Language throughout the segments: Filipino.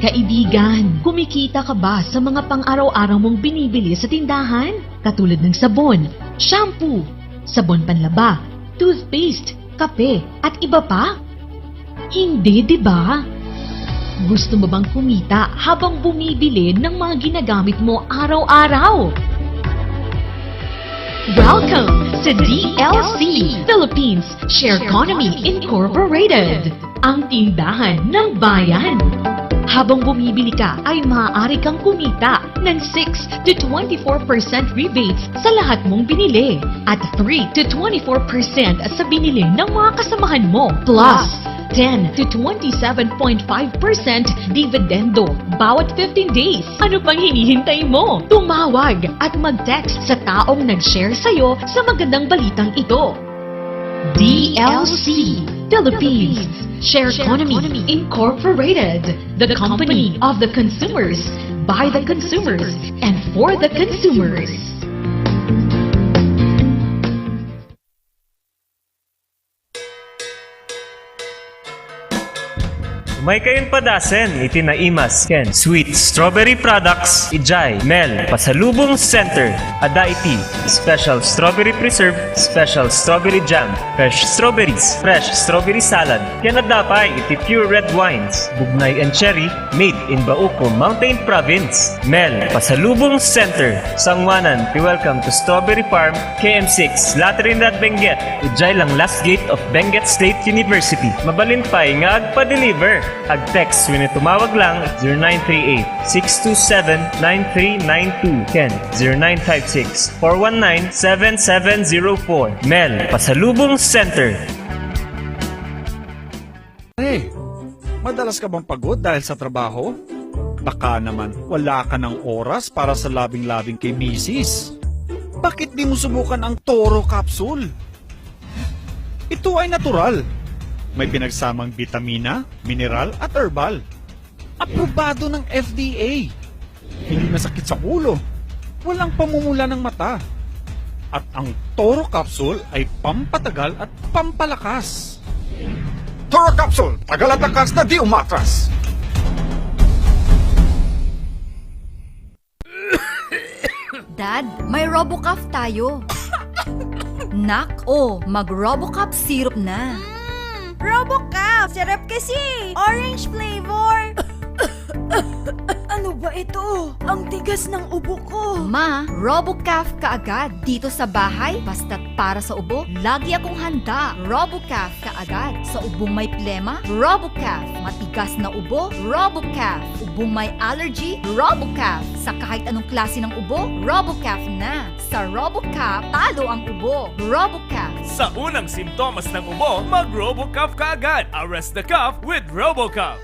Kaibigan, kumikita ka ba sa mga pang-araw-araw mong binibili sa tindahan? Katulad ng sabon, shampoo, sabon panlaba, toothpaste, kape, at iba pa? Hindi, di ba? Gusto mo bang kumita habang bumibili ng mga ginagamit mo araw-araw? Welcome to DLC Philippines Share Economy Incorporated, ang tindahan ng bayan. Habang bumibili ka ay maaari kang kumita ng 6 to 24% rebates sa lahat mong binili at 3 to 24% sa binili ng mga kasamahan mo, plus 10 to 27.5% dividendo bawat 15 days. Ano pang hinihintay mo? Tumawag at mag-text sa taong nag-share sa'yo sa magandang balitang ito. DLC Philippines Share Economy Incorporated, the company of the consumers, by the consumers, and for the consumers. May kayong padasen, itinaimas, Ken, Sweet Strawberry Products, Ijay, Mel, Pasalubong Center, Adaiti, Special Strawberry Preserve, Special Strawberry Jam, Fresh Strawberries, Fresh Strawberry Salad, Kenadapay, iti Pure Red Wines, Bugnay and Cherry, made in Bauco, Mountain Province, Mel, Pasalubong Center, Sangwanan, welcome to Strawberry Farm, KM6, Latrinidad, Benguet, Ijay lang last gate of Benguet State University, mabalinpay nga agpa-deliver. Ag-text when tumawag lang 0938-627-9392. Ken 0956-419-7704. Mel, Pasalubong Center. Hey, madalas ka bang pagod dahil sa trabaho? Baka naman wala ka ng oras para sa labing-labing kay misis. Bakit di mo subukan ang Toro Capsule? Ito ay natural. May pinagsamang bitamina, mineral at herbal. Aprobado ng FDA. Hindi masakit sa ulo. Walang pamumula ng mata. At ang Toro Capsule ay pampatagal at pampalakas. Toro Capsule, tagal at lakas na di umatras. Dad, may RoboCuff tayo. Nak, mag-RoboCuff syrup na. RoboCuff! Sarap kasi! Orange flavor! Ano ba ito? Ang tigas ng ubo ko! Ma, RoboCuff kaagad. Dito sa bahay, basta't para sa ubo, lagi akong handa. RoboCuff kaagad. Sa ubong may plema, RoboCuff. Matigas na ubo, RoboCuff. Ubong may allergy, RoboCuff. Sa kahit anong klase ng ubo, RoboCuff na. Sa RoboCuff, talo ang ubo. RoboCuff. Sa unang simptomas ng ubo, mag-RoboCuff ka agad. Arrest the cough with RoboCuff.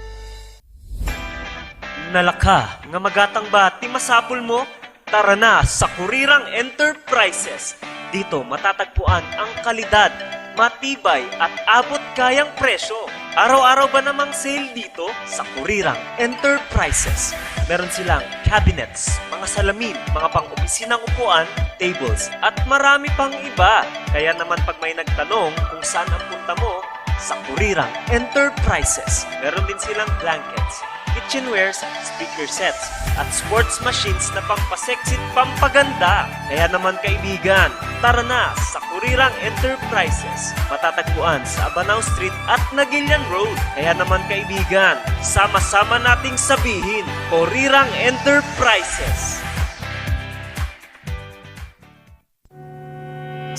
Nalaka, nga magatang ba, ti masapul mo? Tara na sa Kurirang Enterprises. Dito matatagpuan ang kalidad, matibay at abot kayang presyo. Araw-araw ba namang sale dito sa Kurirang Enterprises? Meron silang cabinets, mga salamin, mga pang-opisinang upuan, tables, at marami pang iba. Kaya naman pag may nagtanong kung saan ang punta mo, sa Kurirang Enterprises. Meron din silang blankets, kitchenwares, speaker sets, at sports machines na pampasexy at pampaganda. Kaya naman kaibigan, tara na sa Kurirang Enterprises. Matatagpuan sa Abanao Street at Nagilian Road. Kaya naman kaibigan, sama-sama nating sabihin, Kurirang Enterprises.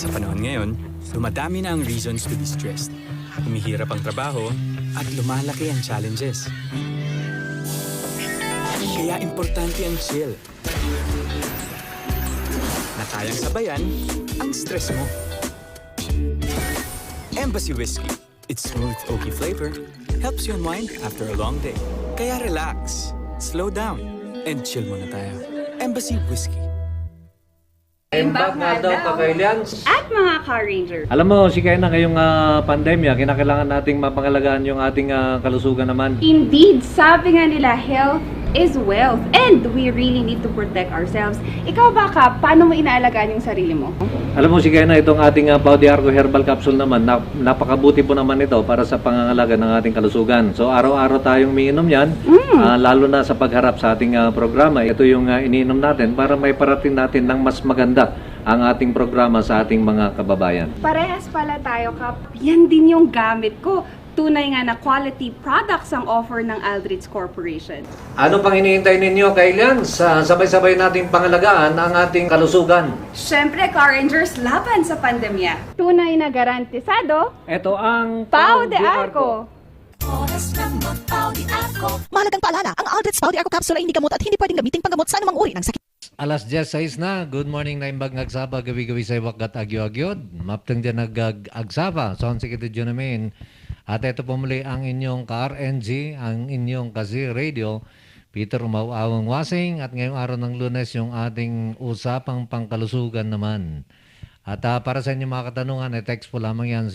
Sa panahon ngayon, dumadami na ang reasons to be stressed. Humihirap ang trabaho at lumalaki ang challenges. Kaya importante ang chill. Na kayang sabayan ang stress mo. Embassy Whiskey. Its smooth, oaky flavor helps you unwind after a long day. Kaya relax, slow down, and chill muna tayo. Embassy Whiskey. Imbag nga daw ka-Kailians. At mga Car Ranger. Alam mo, si Kena ngayong pandemya, kinakailangan nating mapangalagaan yung ating kalusugan naman. Indeed, sabi nga nila, health is wealth and we really need to protect ourselves. Ikaw ba, Kap, paano mo inaalagaan yung sarili mo? Alam mo si Kena, itong ating Pau de Arco Herbal Capsule naman, napakabuti po naman ito para sa pangangalaga ng ating kalusugan. So araw-araw tayong umiinom yan, lalo na sa pagharap sa ating programa. Ito yung iniinom natin para may parating natin ng mas maganda ang ating programa sa ating mga kababayan. Parehas pala tayo, Kap. Yan din yung gamit ko. Tunay nga na quality products ang offer ng Aldrich Corporation. Ano pang hinihintay ninyo, Kailian? Sabay-sabay nating pangalagaan ang ating kalusugan. Siyempre, Car Rangers, laban sa pandemya. Tunay na garantisado, Ito ang Pau de Arco. Mahalagang paalala, ang Aldrich Pau de Arco Capsule ay hindi gamot at hindi pwedeng gamitin panggamot sa anumang uri ng sakit. Alas 10:06 na. Good morning na imbag ngagsaba. Gabi-gabi sa iwakat agyo-agyod. Maptang dyan nag-agsaba. So, ang sikito dyan namin. At ito po muli ang inyong ka-RNG, ang inyong kasi radio. Peter Umawawang Wasing. At ngayong araw ng Lunes, yung ating usapang pangkalusugan naman. At para sa inyong mga katanungan, text po lamang yan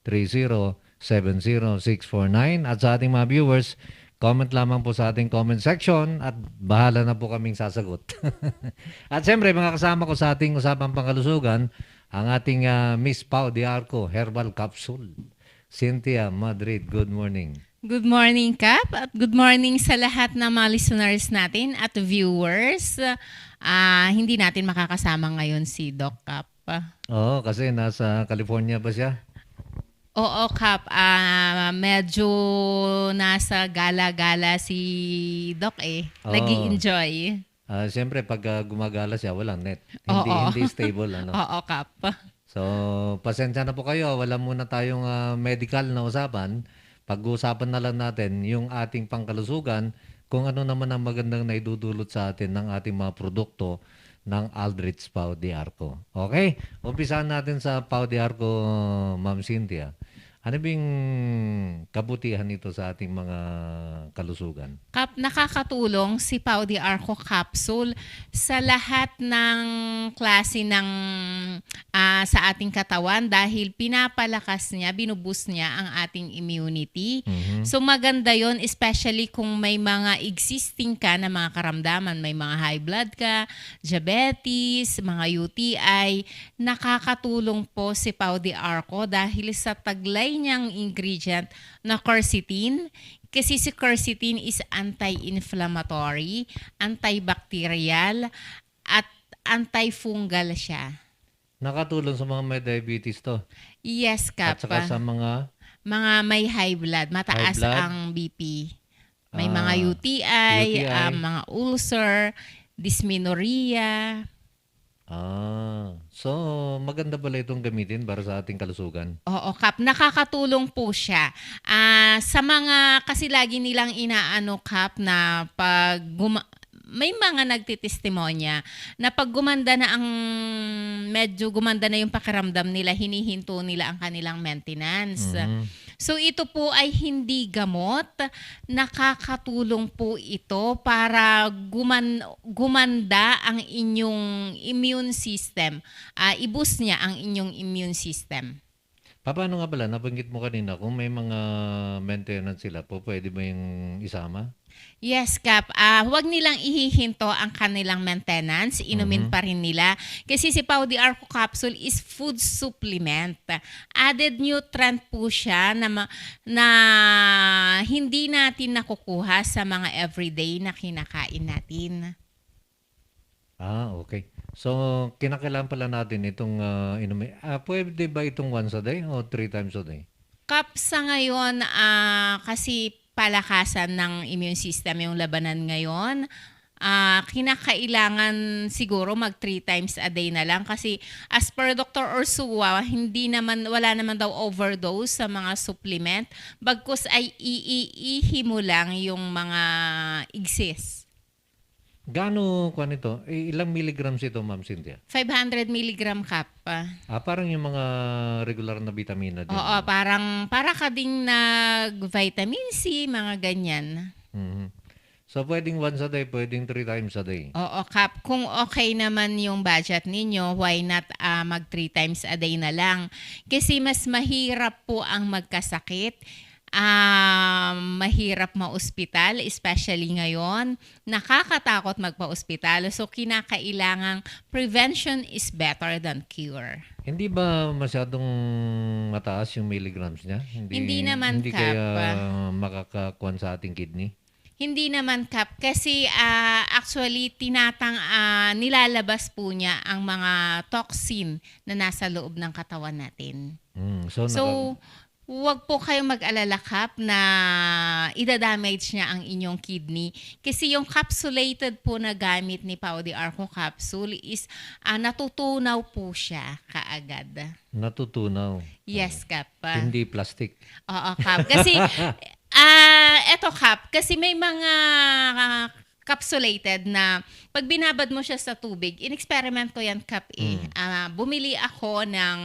0999-3070-649. At sa ating mga viewers, comment lamang po sa ating comment section at bahala na po kaming sasagot. At siyempre, mga kasama ko sa ating usapang pangkalusugan, ang ating Miss Pau de Arco Herbal Capsule. Cynthia Madrid, good morning. Good morning, Kap, at good morning sa lahat ng mga listeners natin at viewers. Hindi natin makakasama ngayon si Doc Kap. Oo, kasi nasa California ba siya? Oo, Kap. Medyo nasa gala-gala si Doc Nag-i-enjoy. Siyempre, pag gumagala siya, walang net. Oo. Hindi stable. Oo, Kap. So, pasensya na po kayo. Wala muna tayong medical na usapan. Pag-uusapan na lang natin yung ating pangkalusugan, kung ano naman ang magandang naidudulot sa atin ng ating mga produkto ng Aldrich Pau de Arco. Okay? Umpisahan natin sa Pau de Arco, Ma'am Cynthia. Ano bing kabutihan nito sa ating mga kalusugan? Kap, nakakatulong si Pau de Arco Capsule sa lahat ng klase ng sa ating katawan dahil pinapalakas niya, binuboost niya ang ating immunity. So maganda yon, especially kung may mga existing ka na mga karamdaman, may mga high blood ka, diabetes, mga UTI, nakakatulong po si Pau de Arco dahil sa taglay niyang ingredient na quercetin. Kasi si quercetin is anti-inflammatory, antibacterial, at antifungal siya. Nakatulong sa mga may diabetes to. Yes, Kap. At saka sa mga may high blood, mataas high blood? ang BP. May mga UTI, mga ulcer, dysmenorrhea. So maganda pala itong gamitin para sa ating kalusugan. Oo, Kap. Nakakatulong po siya. Sa mga, kasi lagi nilang inaano, Kap, na pag may mga nagtitestimonya na pag medyo gumanda na yung pakiramdam nila, hinihinto nila ang kanilang maintenance. So ito po ay hindi gamot, nakakatulong po ito para gumanda ang inyong immune system. I-boost niya ang inyong immune system. Paano nga pala, nabanggit mo kanina, kung may mga maintenance sila po, pwede ba yung isama? Yes, Kap. Huwag nilang ihihinto ang kanilang maintenance. Inumin pa rin nila. Kasi si Pau de Arco Capsule is food supplement. Added nutrient po siya na hindi natin nakukuha sa mga everyday na kinakain natin. Okay. So, kinakailangan pala natin itong inumin. Pwede ba itong once a day o 3 times a day? Kap, sa ngayon, kasi palakasan ng immune system yung labanan ngayon, kinakailangan siguro mag 3 times a day na lang kasi as per Dr. Ursua, wala naman daw overdose sa mga supplement, bagkus ay iihi mo lang yung mga exist. Gaano kuan ito? Ilang milligrams ito, Ma'am Cynthia? 500 milligram, Kap. Parang yung mga regular na vitamina din. Oo, para ka ding nag-vitamin C, mga ganyan. So, pwedeng once a day, pwedeng 3 times a day. Oo, Kap. Kung okay naman yung budget ninyo, why not mag 3 times a day na lang? Kasi mas mahirap po ang magkasakit mahirap ma-ospital, especially ngayon. Nakakatakot magpa-ospital. So, kinakailangang prevention is better than cure. Hindi ba masyadong mataas yung milligrams niya? Hindi naman, Hindi Kap. kaya makakakuan sa ating kidney? Hindi naman, Kap. Kasi actually, nilalabas po niya ang mga toxin na nasa loob ng katawan natin. So, huwag po kayong mag-alala, Kap, na idadamage niya ang inyong kidney. Kasi yung capsulated po na gamit ni Pao de Arco capsule is natutunaw po siya kaagad. Natutunaw. Yes, Kap. Hindi plastic. Oo, Kap. Kasi, eto, Kap, kasi may mga capsulated na pag binabad mo siya sa tubig, in-experiment ko yan, Kap, bumili ako ng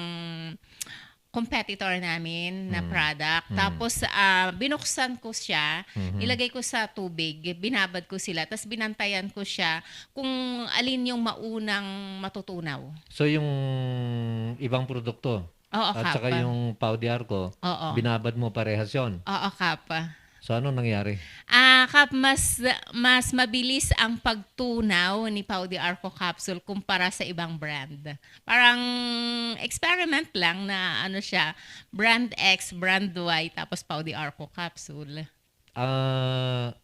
competitor namin na product. Tapos, binuksan ko siya, ilagay ko sa tubig, binabad ko sila, tapos binantayan ko siya kung alin yung maunang matutunaw. So, yung ibang produkto, Oo, at Kap. saka yung Pao de Arco, Oo. binabad mo parehas yun. Oo, Kap. So, ano nangyari? Kap, mas mabilis ang pagtunaw ni Pao de Arco capsule kumpara sa ibang brand. Parang experiment lang na ano siya, brand X, brand Y, tapos Pao de Arco capsule.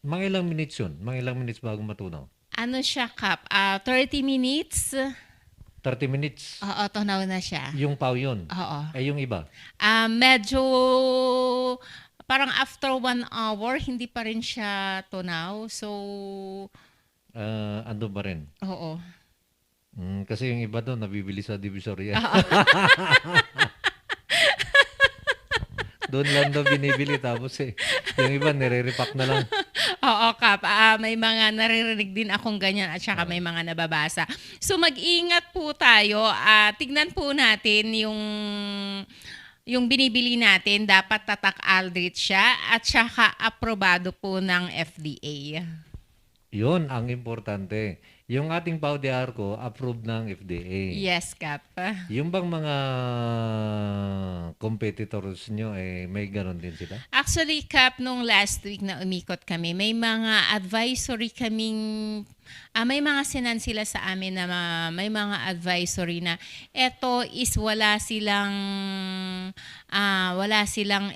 Mga ilang minutes yun? Mga ilang minutes bago matunaw? Ano siya, Kap? 30 minutes. 30 minutes? Oo, tunaw na siya. Yung Pao yun? Oo. Yung iba? Medyo parang after 1 hour, hindi pa rin siya tunaw. So, Ando ba rin? oo. Kasi yung iba doon, nabibili sa Divisoria. Doon lang daw binibili. Tapos yung iba, nire-repack na lang. Oo, Kap. May mga naririnig din akong ganyan at saka may mga nababasa. So, mag-ingat po tayo. Tignan po natin yung binibili natin. Dapat tatak Aldrich siya at saka aprobado po ng FDA. Yun ang importante. Yung ating Pao de Arco, approved ng FDA. Yes, Kap. Yung bang mga competitors nyo, may ganon din sila? Actually, Kap, nung last week na umikot kami, may mga advisory kaming, may mga sinan sila sa amin na may mga advisory na eto is wala silang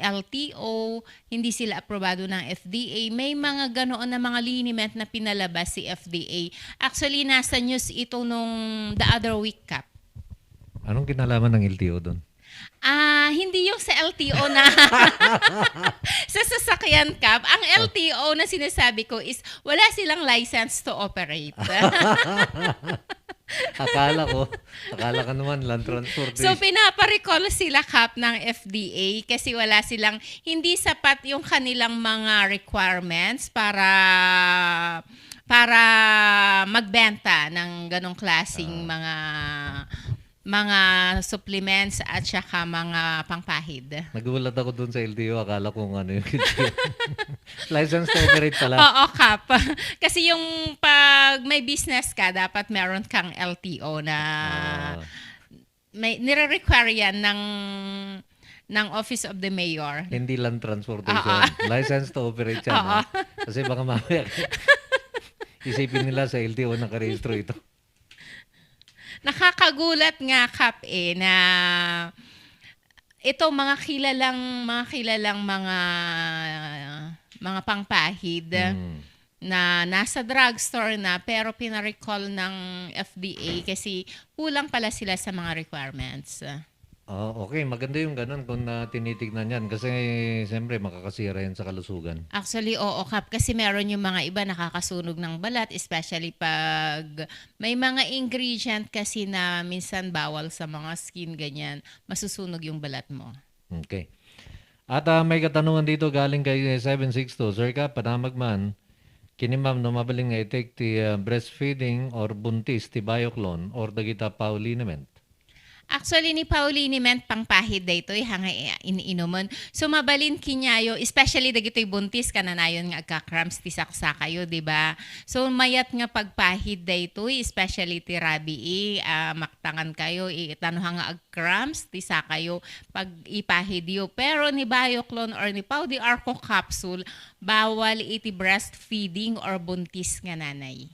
LTO, hindi sila aprobado ng FDA. May mga ganoon na mga liniment na pinalabas si FDA. Actually, nasa news ito nung the other week, Kap. Anong kinalaman ng LTO doon? Hindi yung sa LTO na sa sasakyan, Kap. Ang LTO na sinasabi ko is wala silang license to operate. Akala ka naman land transportation. So, pinaparecall sila, Kap, ng FDA kasi wala silang, hindi sapat yung kanilang mga requirements para magbenta ng ganong klaseng mga supplements at saka mga pangpahid. Nagulat ako doon sa LTO. Akala ko ano yung license to operate pala. Oo, Kap. Kasi yung pag may business ka, dapat meron kang LTO na nire-require yan ng Office of the Mayor. Hindi land transportation. License to operate yan. Kasi baka mamaya isipin nila sa LTO nakarehistro ito. Nakakagulat nga, Kap, na ito mga kilalang mga pangpahid na nasa drugstore na pero pinarecall ng FDA kasi kulang pala sila sa mga requirements. Okay, maganda yung ganun kung tinitignan yan kasi siyempre makakasira yan sa kalusugan. Actually, oo, Kap, kasi meron yung mga iba nakakasunog ng balat, especially pag may mga ingredient kasi na minsan bawal sa mga skin, ganyan, masusunog yung balat mo. Okay. At may katanungan dito galing kay 762. Sir Kap, panamag man, kini ma'am no mabaling nga i-take ti breastfeeding or buntis ti bioclone or dagita Pao liniment? Actually, ni Pauline ment pangpahid da ito, hanga iniinuman. So, mabalin kinyayo, especially dagito'y buntis, kananayon nga agka-cramps, tisaksa kayo, di ba? So, mayat nga pagpahid da ito, especially ti rabi, maktangan kayo, itanuhang nga ag-cramps, tisa kayo, pag ipahid yo. Pero ni Bioclone or ni Pau di Arco capsule, bawal iti breastfeeding or buntis nga nanay.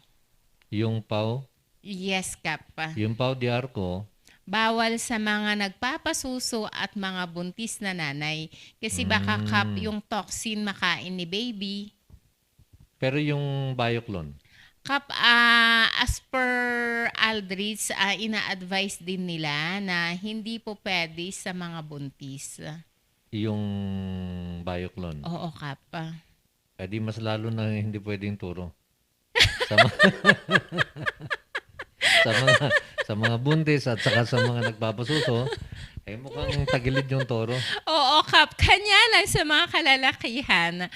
Yung Pau, Yes, Kap. yung Pau di Arco, Bawal sa mga nagpapasuso at mga buntis na nanay. Kasi baka Kap yung toxin makain ni baby. pero yung Bioclone, Kap, as per Aldrich, ina-advise din nila na hindi po pwede sa mga buntis. yung Bioclone. Oo, Kap. Eh di mas lalo na hindi pwedeng turo. Sa mga, sa mga buntis at saka sa mga nagpapasuso, eh mukhang tagilid yung toro. Oo, Kap. Kanya lang sa mga kalalakihan.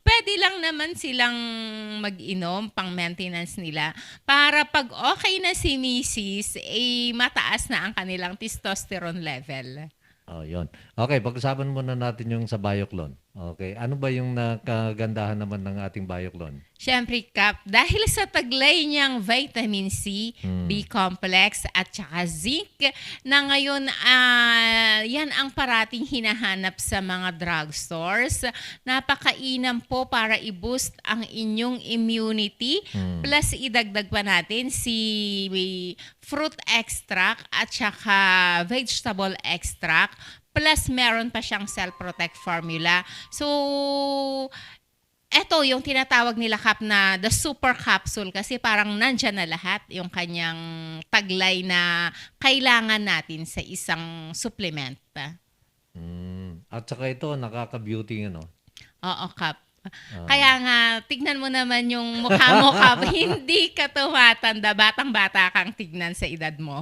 Pwede lang naman silang mag-inom pang maintenance nila para pag okay na si Mrs., mataas na ang kanilang testosterone level. Oh, yun. Okay, pag-usapan muna natin yung sa Bioclone. Okay, ano ba yung nakagandahan naman ng ating Bioclone? Siyempre, Kap, dahil sa taglay niyang vitamin C, B-complex at saka zinc, na ngayon yan ang parating hinahanap sa mga drugstores. Napakainam po para i-boost ang inyong immunity. Plus, idagdag pa natin si fruit extract at saka vegetable extract. Plus, meron pa siyang Cell Protect formula. So, eto yung tinatawag nila, Kap, na the super capsule kasi parang nandyan na lahat yung kanyang taglay na kailangan natin sa isang supplement. At saka ito, nakaka-beauty, ano? Oo, Kap. Kaya nga, tignan mo naman yung mukha mo, Kap. Hindi ka tumatanda. Batang-bata kang tignan sa edad mo.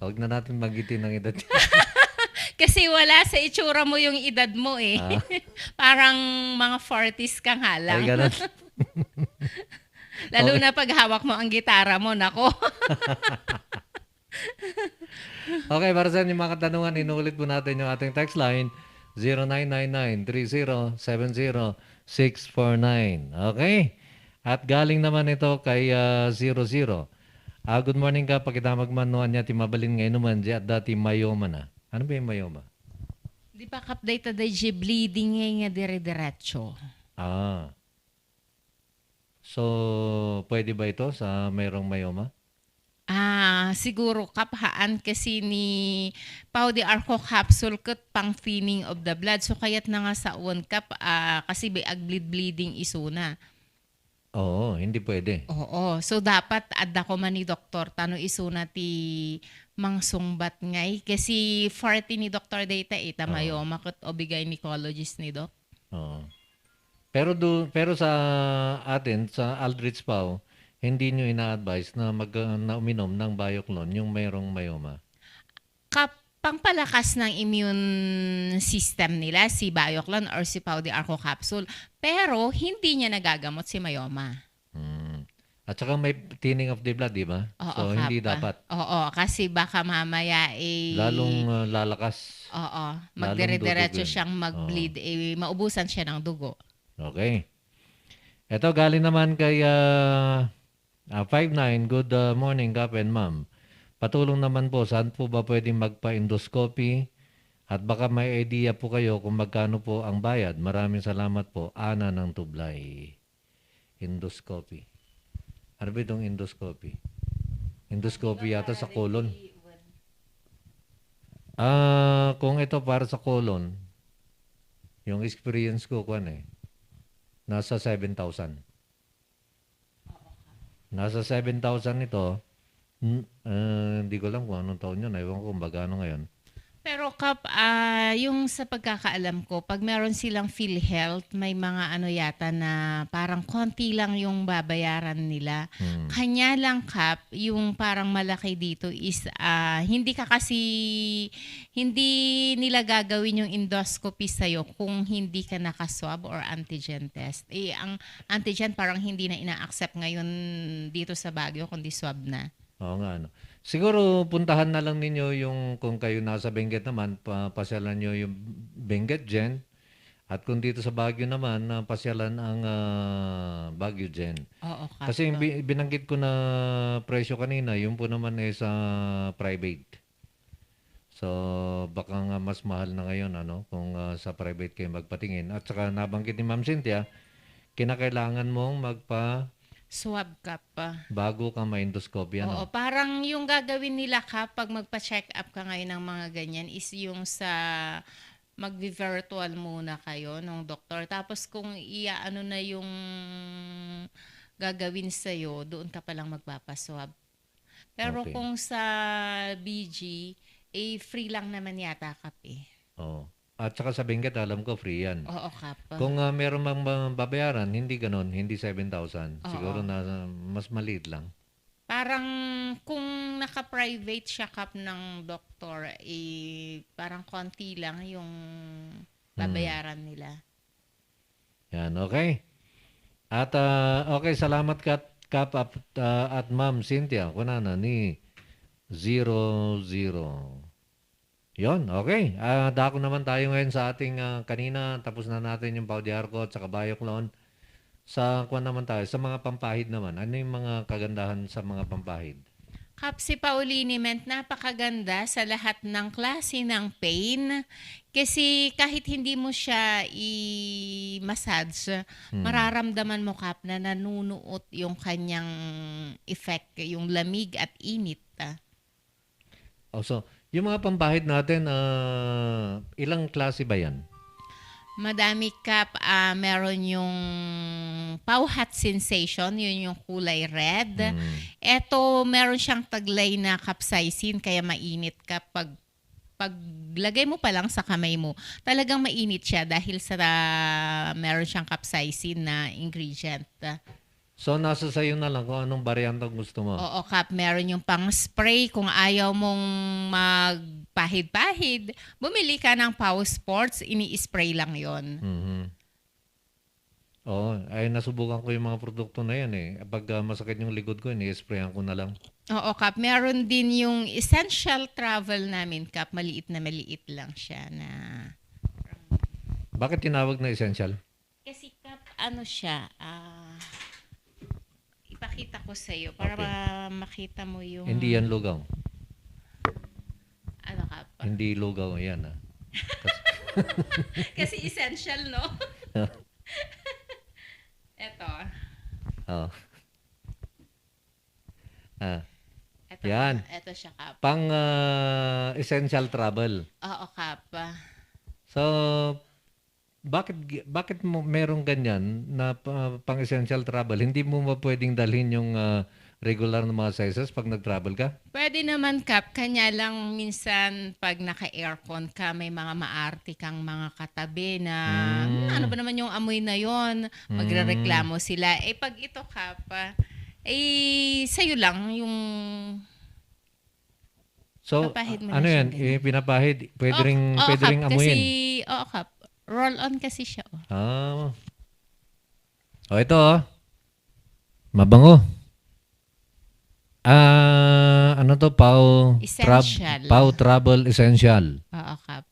Huwag na natin magitin ng edad. Kasi wala sa itsura mo yung edad mo eh. Parang mga 40s ka nga lang. Ay, ganun. Lalo na pag hawak mo ang gitara mo, nako. Okay, para sa inyong mga katanungan, inuulit po natin yung ating text line, 0999-3070-649. Okay? At galing naman ito kay 00. Good morning ka, pagkita magmanuan niya, timabalin ngayon naman, at dati mayoma na. Ano ba yung mayoma? Di ba kapdate da bleeding nga dire-diretso? So, pwede ba ito sa mayroong mayoma? Siguro kaphaan kasi ni Pau di Arco capsule kat pang thinning of the blood. So kaya't na nga sa uwan Kap, kasi may bleeding isuna. Oo, hindi pwede. Oo. So dapat adda ko man ni doktor tano isuna ti mangsungbat ngay kasi 40 ni Dr. Data mayoma kat obigay mycologist ni Doc. Oo. Pero sa atin sa Aldrich Pau, hindi nyo ina-advise na na uminom ng Bioclone yung mayroong mayoma. Pangpalakas ng immune system nila si Bioclone or si Pau di Arco capsule, pero hindi niya nagagamot si myoma. At saka may thinning of the blood, di ba? Oo, so, hindi dapat. Oo, kasi baka mamaya lalong lalakas. Oo, magdire-diretso dudugin. siyang mag-bleed, maubusan siya ng dugo. Okay. Ito galing naman kay 59. Good morning, Kap and Ma'am. Patulong naman po, saan po ba pwedeng magpa-endoscopy? At baka may idea po kayo kung magkano po ang bayad. Maraming salamat po. Ana ng Tublay. Endoscopy. Ano ba itong endoscopy? Endoscopy yata sa colon. Kung ito para sa colon, yung experience ko, nasa 7,000. Nasa 7,000 ito. Hindi ko alam kung anong taon yun. Ewan ko kung magkano ngayon. Pero Kap, yung sa pagkakaalam ko, pag meron silang PhilHealth, may mga yata na parang konti lang yung babayaran nila. Kanya lang Kap, yung parang malaki dito is hindi nila gagawin yung endoscopy sa'yo kung hindi ka nakaswab or antigen test. Ang antigen parang hindi na ina-accept ngayon dito sa Baguio kundi swab na. Oo nga. Siguro puntahan na lang ninyo yung kung kayo nasa Benguet naman, pasyalan nyo yung Benguet Gen. At kung dito sa Baguio naman, pasyalan ang Baguio Gen. Oo, Kap. Kasi yung binanggit ko na presyo kanina, yung po naman ay sa private. So baka nga mas mahal na ngayon kung sa private kayo magpatingin. At saka nabanggit ni Ma'am Cynthia, kinakailangan mong Swab, Kap. bago ka ma-endoscopy. Oo, parang yung gagawin nila kapag magpa-check up ka ngayon ng mga ganyan is yung sa mag-virtual muna kayo ng doktor. Tapos kung iaano na yung gagawin sa'yo, doon ka palang magpapaswab. Pero Okay. kung sa BG, free lang naman yata, Kap Oo. At saka sa Benguet, alam ko, free yan. Oo, Kap. Kung meron mang babayaran, hindi ganon, hindi 7,000. Oo. Siguro mas maliit lang. Parang kung naka-private siya, Kap, ng doktor, parang konti lang yung babayaran nila. Yan, okay. At okay, salamat Kap at Ma'am Cynthia. Kunana ni 00. Yon, okay. Dako naman tayo ngayon sa ating kanina. Tapos na natin yung Pau de Arco at saka Bioclone. Sa kuwan naman tayo, sa mga pampahid naman. Ano yung mga kagandahan sa mga pampahid? Kap, si Pauliniment, napakaganda sa lahat ng klase ng pain. Kasi kahit hindi mo siya i-massage, mararamdaman mo, Kap, na nanunuot yung kanyang effect, yung lamig at init. So, yung mga pampahid natin, ilang klase ba yan? Madami, Kap. Meron yung Pau Hot Sensation, yun yung kulay red. Eto, meron siyang taglay na capsaicin, kaya mainit kapag paglagay mo pa lang sa kamay mo, talagang mainit siya dahil sa meron siyang capsaicin na ingredient. So, nasa sayo na lang kung anong variant ang gusto mo. Oo, Kap. Meron yung pang-spray. Kung ayaw mong magpahid-pahid, bumili ka ng Pau Sports, ini-spray lang yon. Oo, ay nasubukan ko yung mga produkto na yan eh. Pag masakit yung likod ko, ini-sprayan ko na lang. Oo, Kap. Meron din yung Essential Travel namin, Kap. Maliit lang siya na... Bakit tinawag na essential? Kasi, Kap, ano siya, ipakita ko sa iyo para makita mo yung... Hindi yan lugaw. Ano, Kap? Hindi lugaw yan. Kasi essential, no? Eto. Oh. Eto, Yan. Eto siya, Kap. Pang essential travel. Oo, Kap. So, bakit mo merong ganyan na pang essential travel? Hindi mo ba pwedeng dalhin yung regular na mga sizes pag nag-travel ka? Pwede naman, Kap. Kanya lang minsan pag naka-aircon ka, may mga maarte kang mga katabi na ano ba naman yung amoy na yon? Magrereklamo sila. Pag ito, Kap, sa'yo lang yung So, papahid mo na ano siya, yan? ganyan. Pinapahid? Pwede ring Kap, amuyin? Oo, Kap. Roll on kasi siya. Ito mabango. Ano to? Essential. Pau Travel Essential. Oo, Kap.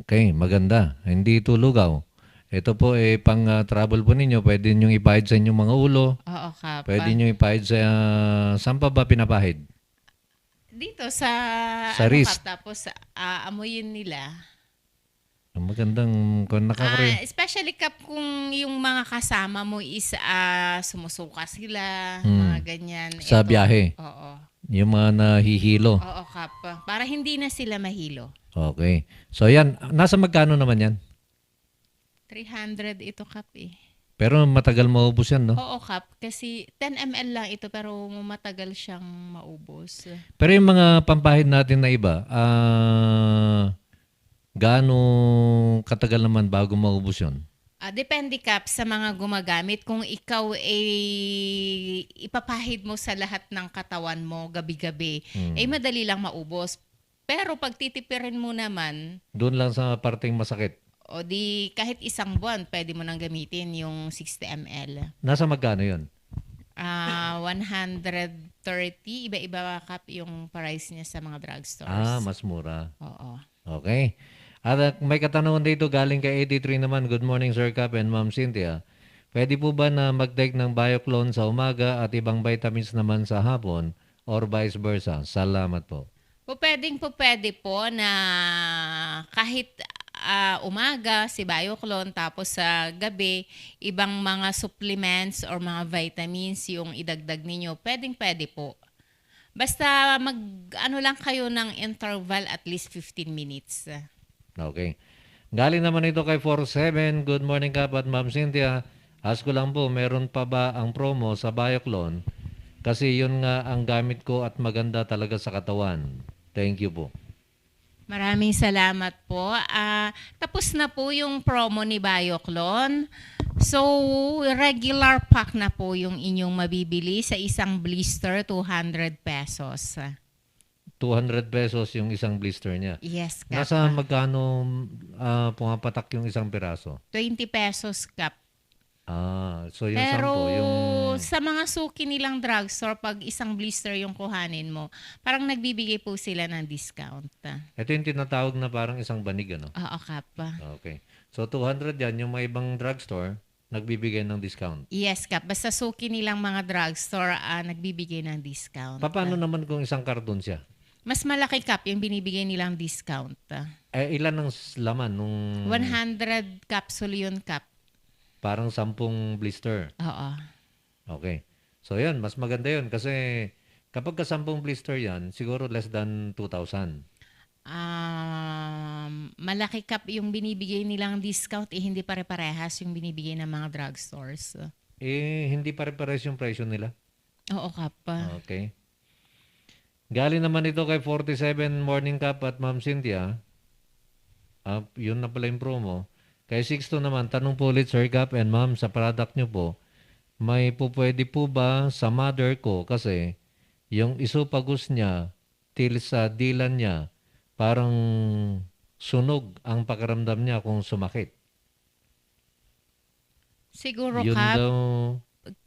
Okay, maganda. Hindi ito lugaw. Ito po pang travel po ninyo. Pwede nyo ipahid sa inyong mga ulo. Oo, Kap. Pwede nyo ipahid sa... saan pa ba pinapahid? Dito sa wrist. Kap, tapos amuyin nila. Magandang kung Especially, Kap, kung yung mga kasama mo is sumusuka sila, mga ganyan. Sa biyahe. Oo. Yung mga nahihilo. Oo, Kap. Para hindi na sila mahilo. Okay. So yan, nasa magkano naman yan? 300 ito, Kap. Pero matagal maubos yan, no? Oo, Kap. Kasi 10 ml lang ito pero matagal siyang maubos. Pero yung mga pampahid natin na iba, gaano katagal naman bago maubos yun? Depende, Kap, sa mga gumagamit. Kung ikaw ipapahid mo sa lahat ng katawan mo gabi-gabi, madali lang maubos. Pero pag titipirin mo naman... Doon lang sa parteng masakit? O di kahit isang buwan, pwede mo nang gamitin yung 60 ml. Nasa magkano yun? 130, iba-iba Kap yung price niya sa mga drugstores. Mas mura. Oo. Okay. At may katanungan dito galing kay 83 naman. Good morning, Sir Cap and Ma'am Cynthia. Pwede po ba na mag-take ng Bioclone sa umaga at ibang vitamins naman sa hapon or vice versa? Salamat po. Pwede po na kahit umaga si Bioclone tapos sa gabi ibang mga supplements or mga vitamins yung idagdag ninyo. Pwede po. Basta lang kayo ng interval at least 15 minutes. Okay. Galing naman ito kay 47. Good morning, Cap at Ma'am Cynthia. Ask ko lang po, meron pa ba ang promo sa Bioclone? Kasi yun nga ang gamit ko at maganda talaga sa katawan. Thank you po. Maraming salamat po. Tapos na po yung promo ni Bioclone. So, regular pack na po yung inyong mabibili sa isang blister, 200 pesos. 200 pesos yung isang blister niya. Yes, Kap. Nasa magkano pumapatak yung isang piraso? 20 pesos, Kap. So yung Pero 10, yung... sa mga suki nilang drugstore, pag isang blister yung kuhanin mo, parang nagbibigay po sila ng discount. Ito yung tinatawag na parang isang banig, ano? Oo, Kap. Okay. So 200 yan, yung may ibang drugstore, nagbibigay ng discount. Yes, Kap. Basta suki nilang mga drugstore, nagbibigay ng discount. Paano naman kung isang karton siya? Mas malaki, Kap, yung binibigay nilang discount. Ilan ang laman nung... 100 capsule yun, Kap. Parang 10 blister. Oo. Okay. So yun, mas maganda yun kasi kapag ka 10 blister yan, siguro less than 2,000. Malaki, Kap, yung binibigay nilang discount, hindi pare-parehas yung binibigay ng mga drugstores. Hindi pare-pares yung presyo nila. Oo, Kap. Okay. Galing naman ito kay 47 Morning Cap at Ma'am Cynthia. Yun na pala yung promo. Kay 62 naman, tanong po ulit Sir Cap and Ma'am, sa product nyo po, may pwede po ba sa mother ko kasi yung esophagus niya, til sa dilan niya, parang sunog ang pakiramdam niya kung sumakit. Siguro, Yun Kap, daw,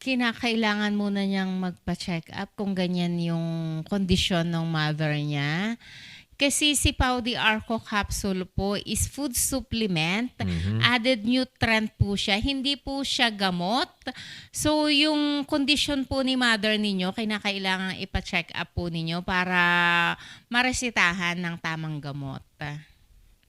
kinakailangan muna niyang magpa-check up kung ganyan yung kondisyon ng mother niya. Kasi si Pau de Arco capsule po is food supplement. Added nutrient po siya. Hindi po siya gamot. So, yung condition po ni mother ninyo, kinakailangan ipa-check up po ninyo para maresitahan ng tamang gamot.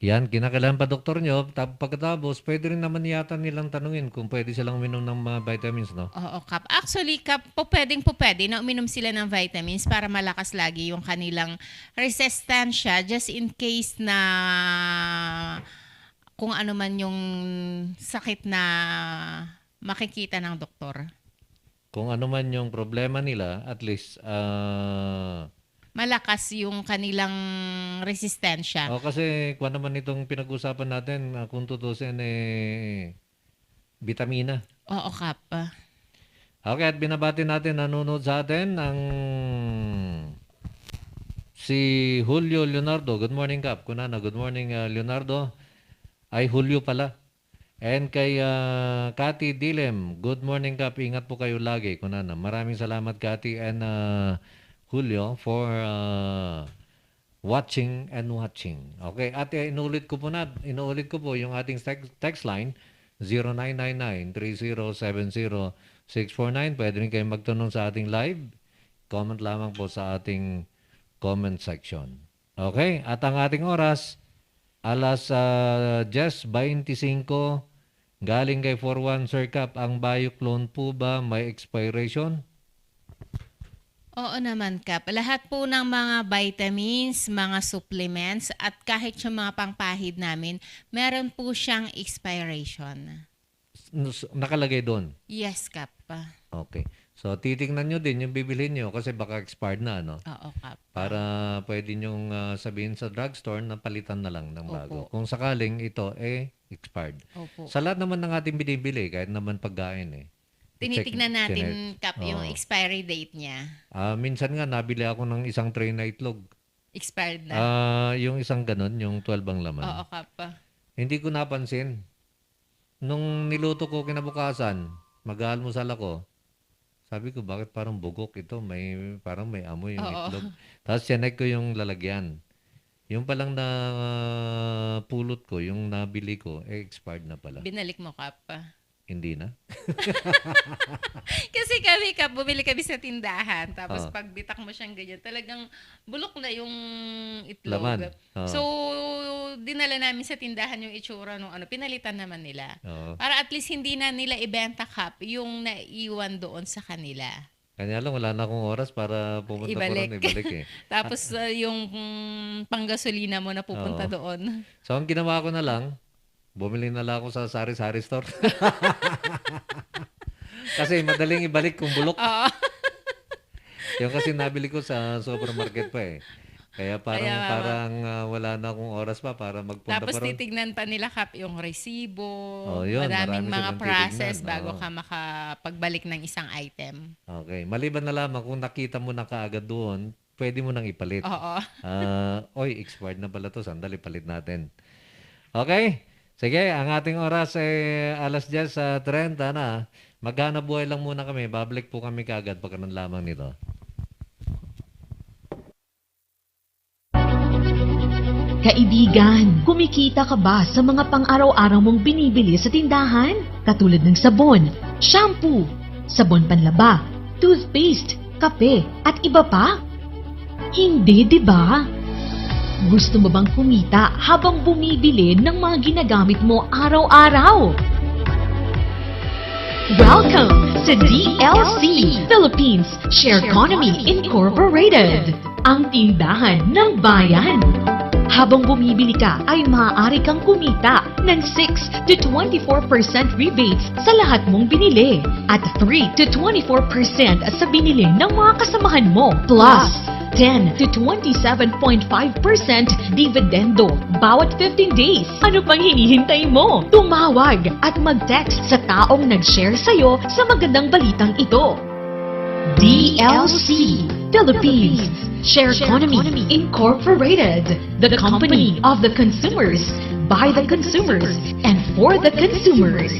yan, kinakailangan pa doktor nyo. Pagkatapos, pwede rin naman yata nilang tanungin kung pwede silang uminom ng mga vitamins, no? Oo, Kap. Actually, Kap, pwede na uminom sila ng vitamins para malakas lagi yung kanilang resistensya just in case na kung ano man yung sakit na makikita ng doktor. Kung ano man yung problema nila, at least, malakas yung kanilang resistensya. kasi kung naman itong pinag-usapan natin, kung tutusin, vitamina. Oo, Kap. Okay, at binabati natin, nanonood sa atin, si Julio Leonardo. Good morning, Cap. Kunana, good morning, Leonardo. Ay, Julio pala. And kay Cathy Dilem, good morning, Cap. Ingat po kayo lagi, Kunana. Maraming salamat, Cathy and Julio, for watching and watching. Okay, at inuulit ko po yung ating text line 0999-3070-649. Pwede rin kayo magtanong sa ating live. Comment lamang po sa ating comment section. Okay, at ang ating oras alas 10:25 galing kay 41 Sir Cap. Ang Bioclone po ba may expiration? Oo naman, Kap. Lahat po ng mga vitamins, mga supplements, at kahit yung mga pangpahid namin, meron po siyang expiration. Nakalagay doon? Yes, Kap. Okay. So, titingnan nyo din yung bibilhin nyo kasi baka expired na, no? Oo, Kap. Para pwede nyong sabihin sa drugstore na palitan na lang ng bago. Opo. Kung sakaling ito, expired. Opo. Sa lahat naman ng ating binibili, kahit naman pagkain, Tinitignan natin, Kap, yung Oo. expiry date niya. Minsan nga, nabili ako ng isang tray na itlog. Expired na. Yung isang ganun, yung 12 ang laman. Oo, Kap. Hindi ko napansin. Nung niluto ko kinabukasan, mag-aalmusal ako, Sabi ko, bakit parang bugok ito? Parang may amoy yung Oo. itlog. Tapos chinek ko yung lalagyan. Yung palang na pulot ko, yung nabili ko, expired na pala. Binalik mo, Kap. Hindi na. Kasi kami, Kap, bumili kami sa tindahan. Tapos Oo. pag bitak mo siyang ganyan, talagang bulok na yung itlog. Laman. Oo. So, dinala namin sa tindahan yung itsura nung pinalitan naman nila. Oo. Para at least hindi na nila ibenta, Kap, yung naiwan doon sa kanila. Kanya lang, wala na akong oras para pumunta pa ron, ibalik eh. Tapos yung panggasolina mo na pupunta Oo. doon. So, ang ginawa ko na lang, bumili na lang ako sa sari-sari store. Kasi madaling ibalik kung bulok. Oo. Yung kasi nabili ko sa supermarket pa eh. Kaya parang wala na akong oras pa para magpunta Tapos pa ron. titignan pa nila, Kap, yung resibo. Oh, yun, Madaming marami mga silang process titignan. bago Oo. ka makapagbalik ng isang item. Okay. Maliban na lamang kung nakita mo na kaagad doon, pwede mo nang ipalit. Oo. Oy, expired na pala to. Sandali, palit natin. Okay? Sige, ang ating oras ay alas 10:30 na. Maghanap buhay lang muna kami. Babalik po kami kaagad pagkaroon lamang nito. Kaibigan, kumikita ka ba sa mga pang-araw-araw mong binibili sa tindahan? Katulad ng sabon, shampoo, sabon panlaba, toothpaste, kape, at iba pa? Hindi, di ba? Gusto mo bang kumita habang bumibili ng mga ginagamit mo araw-araw? Welcome to DLC Philippines Share Economy Incorporated, ang tindahan ng bayan. Habang bumibili ka ay maaari kang kumita ng 6 to 24% rebates sa lahat mong binili at 3 to 24% sa binili ng mga kasamahan mo plus 10 to 27.5% dividendo bawat 15 days. Ano pang hinihintay mo? Tumawag at mag-text sa taong nag-share sa'yo sa magandang balitang ito. DLC Philippines Share Economy Incorporated, the company of the consumers, by the consumers, and for the consumers.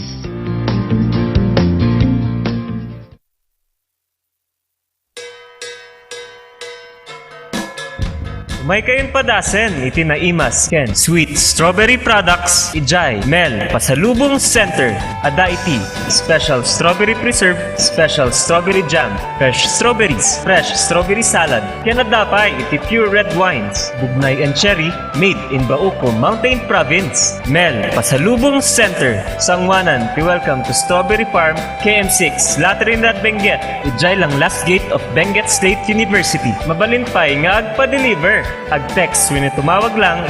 May kayong padasen, itinaimas, Ken, Sweet Strawberry Products, Ijay, Mel, Pasalubong Center, Adaiti, Special Strawberry Preserve, Special Strawberry Jam, Fresh Strawberries, Fresh Strawberry Salad, Kenadapay, iti Pure Red Wines, Bugnay and Cherry, made in Bauco, Mountain Province, Mel, Pasalubong Center, Sangwanan, welcome to Strawberry Farm, KM6, Latrinat Benguet, Ijay lang last gate of Benguet State University, Mabalinpay nga agpa-deliver. Ag-text when tumawag lang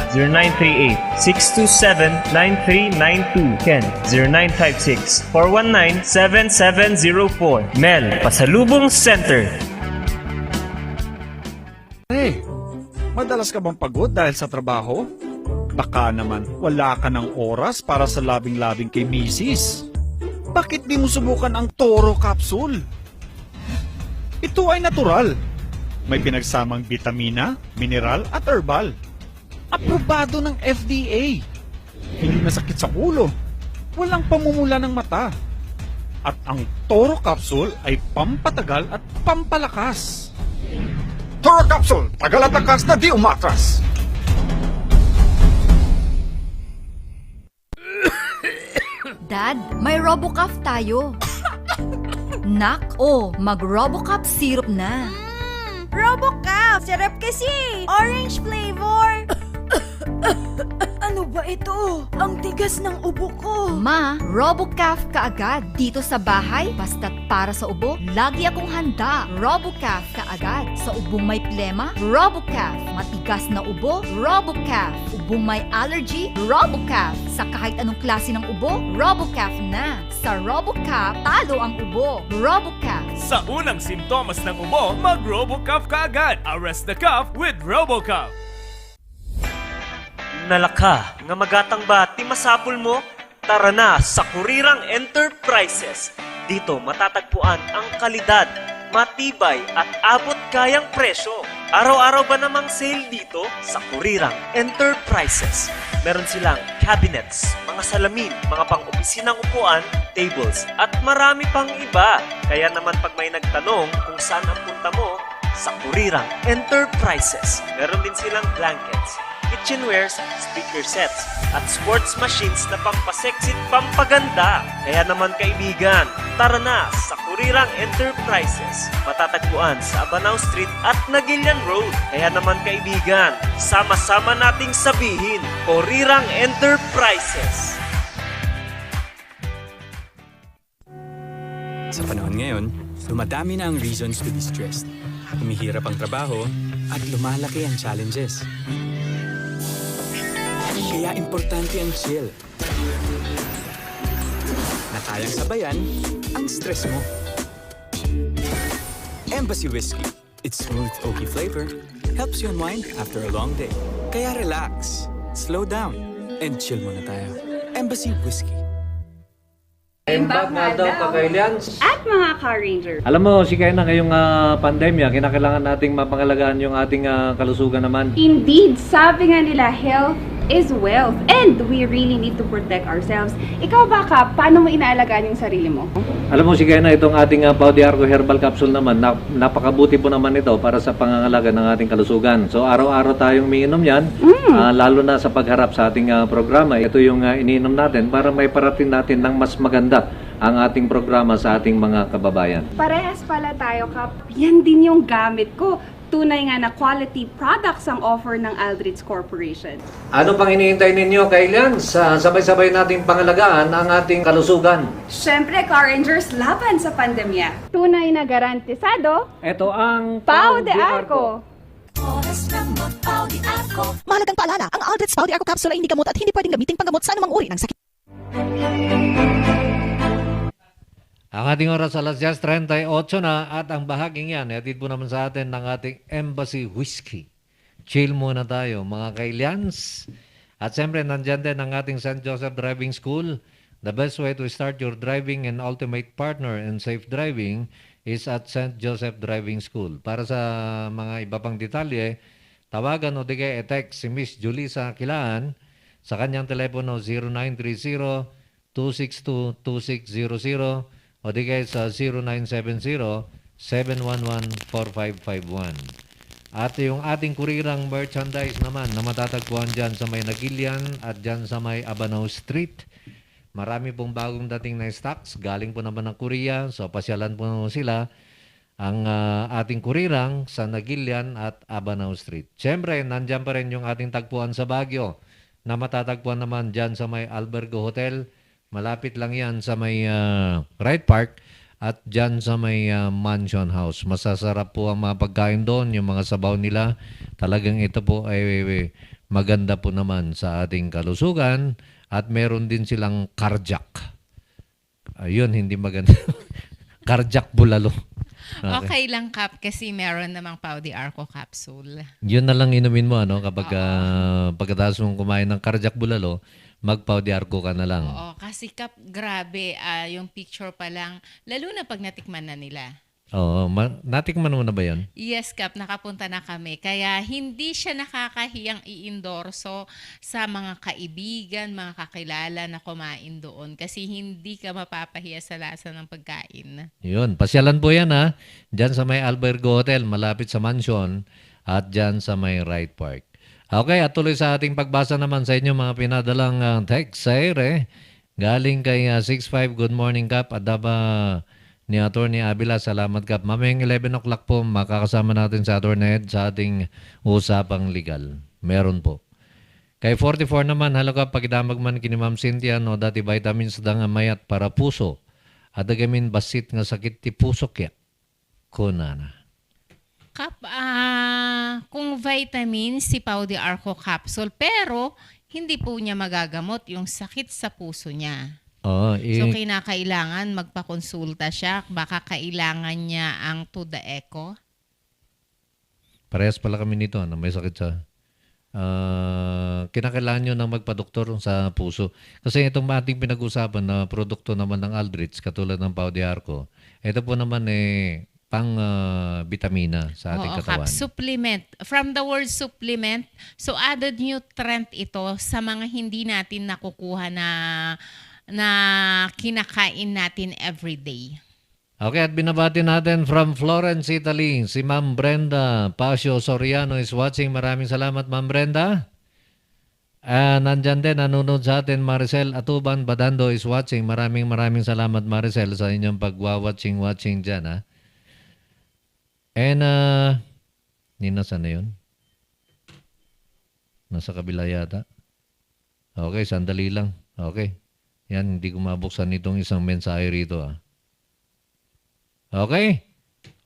0938-627-9392. Ken 0956-419-7704. Mel, Pasalubong Center. Hey, madalas ka bang pagod dahil sa trabaho? Baka naman wala ka ng oras para sa labing-labing kay misis. Bakit di mo subukan ang Toro Capsule? Ito ay natural. May pinagsamang vitamina, mineral at herbal. Aprobado ng FDA. Hindi masakit sa ulo. Walang pamumula ng mata. At ang Toro Capsule ay pampatagal at pampalakas. Toro Capsule, tagal at lakas na di umatras. Dad, may RoboCaf tayo. Nak, mag-RoboCaf syrup na. RoboCaf! Sarap kasi! Orange flavor! Ano ba ito? Ang tigas ng ubo ko. Ma, RoboCaf kaagad. Dito sa bahay, basta't para sa ubo, lagi akong handa. RoboCaf kaagad. Sa ubong may plema, RoboCaf. Matigas na ubo, RoboCaf. Ubong may allergy, RoboCaf. Sa kahit anong klase ng ubo, RoboCaf na. Sa RoboCaf, talo ang ubo. RoboCaf. Sa unang simptomas ng ubo, mag-RoboCaf ka agad. Arrest the cough with RoboCaf. Nalaka, nga magatang ba, ti masapul mo? Tara na sa Kurirang Enterprises. Dito matatagpuan ang kalidad, matibay at abot kayang presyo. Araw-araw ba namang sale dito sa Kurirang Enterprises? Meron silang cabinets, mga salamin, mga pang-opisinang upuan, tables, at marami pang iba. Kaya naman pag may nagtanong kung saan ang punta mo, sa Kurirang Enterprises. Meron din silang blankets, kitchenwares, speaker sets, at sports machines na pampasexy at pampaganda. Kaya naman kaibigan, tara na sa Kurirang Enterprises. Matatagpuan sa Abanao Street at Nagilian Road. Kaya naman kaibigan, sama-sama nating sabihin, Kurirang Enterprises. Sa panahon ngayon, dumadami na ang reasons to be stressed. Humihirap ang trabaho at lumalaki ang challenges. Kaya importante ang chill. Na kayang sabayan ang stress mo. Embassy Whiskey. Its smooth, oaky flavor helps you unwind after a long day. Kaya relax, slow down, and chill muna tayo. Embassy Whiskey. Imbag nga daw pagkailians. At mga ka-ranger. Alam mo, si Kena ngayong pandemya, kinakailangan nating mapangalagaan yung ating kalusugan naman. Indeed, sabi nga nila, health is wealth. And we really need to protect ourselves. Ikaw ba, Kap, paano mo inaalagaan yung sarili mo? Alam mo, si Kena, itong ating Pau de Arco Herbal Capsule naman, napakabuti po naman ito para sa pangangalaga ng ating kalusugan. So, araw-araw tayong umiinom yan, lalo na sa pagharap sa ating programa. Ito yung iniinom natin para may parating natin ng mas maganda ang ating programa sa ating mga kababayan. Parehas pala tayo, Kap. Yan din yung gamit ko. Tunay nga na quality products ang offer ng Aldrich Corporation. Ano pang hinihintay ninyo, Kailians? Sabay-sabay nating pangalagaan ang ating kalusugan. Siyempre, Car-Rangers, laban sa pandemya. Tunay na garantisado, Ito ang Pau de Arco. Mahalagang paalala, ang Aldrich Pau de Arco Capsule ay hindi gamot at hindi pwedeng gamitin panggamot sa anumang uri ng sakit. Ang ating oras alas 10:38 na at ang bahaging yan, hatid po naman sa atin ng ating Embassy Whiskey. Chill muna tayo mga Kailians. At siyempre, nandyan din ang ating St. Joseph Driving School. The best way to start your driving and ultimate partner in safe driving is at St. Joseph Driving School. Para sa mga iba pang detalye, tawagan o di kaya text si Miss Julissa Kilaan sa kanyang telepono 0930-262-2600 o di kaya sa 0970-711-4551. At yung ating kurirang merchandise naman na matatagpuan dyan sa may Nagilian at dyan sa may Abanao Street. Marami pong bagong dating na stocks. Galing po naman ng Korea. So pasyalan po sila ang ating kurirang sa Nagilian at Abanao Street. Siyempre, nandyan pa rin yung ating tagpuan sa Baguio na matatagpuan naman dyan sa may Albergo Hotel. Malapit lang yan sa may Wright Park at dyan sa may Mansion House. Masasarap po ang mga pagkain doon, yung mga sabaw nila. Talagang ito po ay maganda po naman sa ating kalusugan at meron din silang carjack. Ayun, hindi maganda. Carjack bulalo. Okay lang, Kap, kasi meron namang Pau de Arco capsule. Yun na lang inumin mo kapag pagkatapos mong kumain ng carjack bulalo, mag-Pau de Arco ka na lang. Oo, kasi Kap, grabe, yung picture pa lang, lalo na pag natikman na nila. Oo, natikman mo na ba yun? Yes, Kap, nakapunta na kami. Kaya hindi siya nakakahiyang i-endorso sa mga kaibigan, mga kakilala na kumain doon. Kasi hindi ka mapapahiya sa lasa ng pagkain. Yun, pasyalan po yan Diyan sa may Albergo Hotel, malapit sa Mansion, at diyan sa may Wright Park. Okay, at tuloy sa ating pagbasa naman sa inyo mga pinadalang text sa ere. Galing kay 65, good morning Kap. Adaba ni Atty. Abila, salamat Kap. Mamayang 11 o'clock po, makakasama natin sa Atty. Ed sa ating usapang legal. Meron po. Kay 44 naman, halo Kap, pagidamag man kini Ma'am Cynthia, no, dati vitamins dang mayat para puso. At agamin basit nga sakit ti puso kya. Kunana. Kap, kung vitamins, si Pau de Arco capsule, pero hindi po niya magagamot yung sakit sa puso niya. So, kinakailangan magpakonsulta siya. Baka kailangan niya ang to the echo. Parehas pala kami nito na may sakit sa... kinakailangan nyo na magpa-doktor sa puso. Kasi itong ating pinag-usapan na produkto naman ng Aldrich, katulad ng Pau de Arco, ito po naman pang vitamina sa ating katawan. Kap, supplement. From the word supplement, so added nutrient ito sa mga hindi natin nakukuha na na kinakain natin everyday. Okay, at binabati natin from Florence, Italy, si Ma'am Brenda Pasio Soriano is watching. Maraming salamat, Ma'am Brenda. Nandyan din, nanonood sa atin, Maricel Atuban Badando is watching. Maraming salamat, Maricel, sa inyong pagwa-watching dyan, ha. And, Nina, saan na yun? Nasa kabila yata. Okay, sandali lang. Okay. Yan, hindi ko mabuksan itong isang mensahe rito, ha. Okay?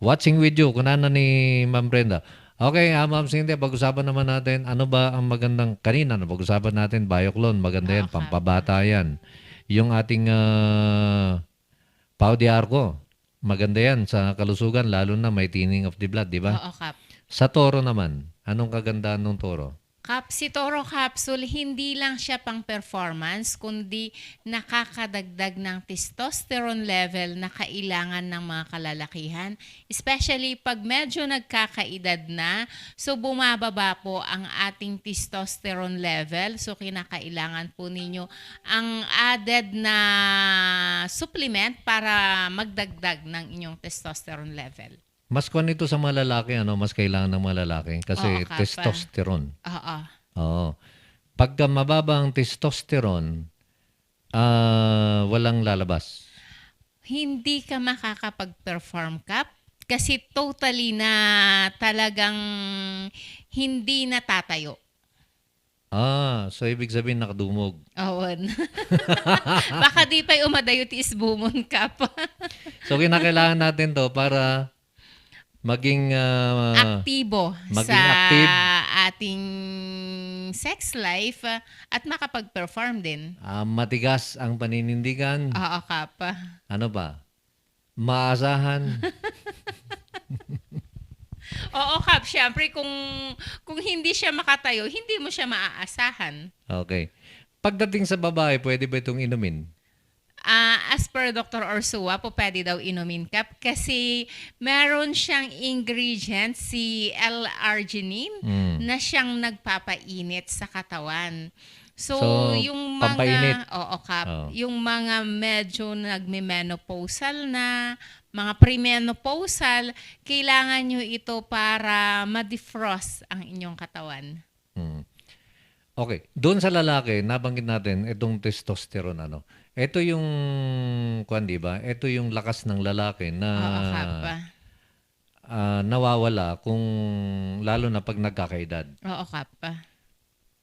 Watching with you. Kunana ni Ma'am Brenda. Okay, Ma'am Cynthia, pag-usapan naman natin, ano ba ang magandang, kanina, pag-usapan natin, Bioclone, maganda yan, pampabata yan. Yung ating Pau de Arco, maganda yan sa kalusugan, lalo na may thinning of the blood, di ba? Oo, Kap. Sa toro naman, anong kagandahan ng toro? Kap, si Toro Capsule, hindi lang siya pang performance, kundi nakakadagdag ng testosterone level na kailangan ng mga kalalakihan. Especially pag medyo nagkakaedad na, so bumababa po ang ating testosterone level. So kinakailangan po ninyo ang added na supplement para magdagdag ng inyong testosterone level. Mas kung ito sa malalaki, mas kailangan ng malalaki kasi Oo, Kap. testosterone. Oo. Oo. Pagka mababa ang testosterone, walang lalabas. Hindi ka makakapag-perform, Kap, kasi totally na talagang hindi natatayo. So ibig sabihin nakadumog. Awon. Baka di pa umadayo ti isbumon, Kap. So kinakailangan natin to para maging aktibo maging sa active. ating sex life at makapag-perform din. Matigas ang paninindigan. Oo, Kap. Ano ba? Maasahan. Oo, Kap. Siyempre, kung hindi siya makatayo, hindi mo siya maaasahan. Okay. Pagdating sa babae, pwede ba itong inumin? As per Dr. Orsua, po pwede daw inumin, Kap, kasi meron siyang ingredient, si L-arginine, na siyang nagpapainit sa katawan. So yung pampainit. mga, oo, Kap, Oo. yung mga medyo nagme-menopausal na, mga premenopausal, kailangan nyo ito para ma-defrost ang inyong katawan. Okay. Doon sa lalaki, nabanggit natin itong testosterone. Ito yung, di ba? Ito yung lakas ng lalaki na Oo, Kap. nawawala kung lalo na pag nagkakaedad. Oo, Kap.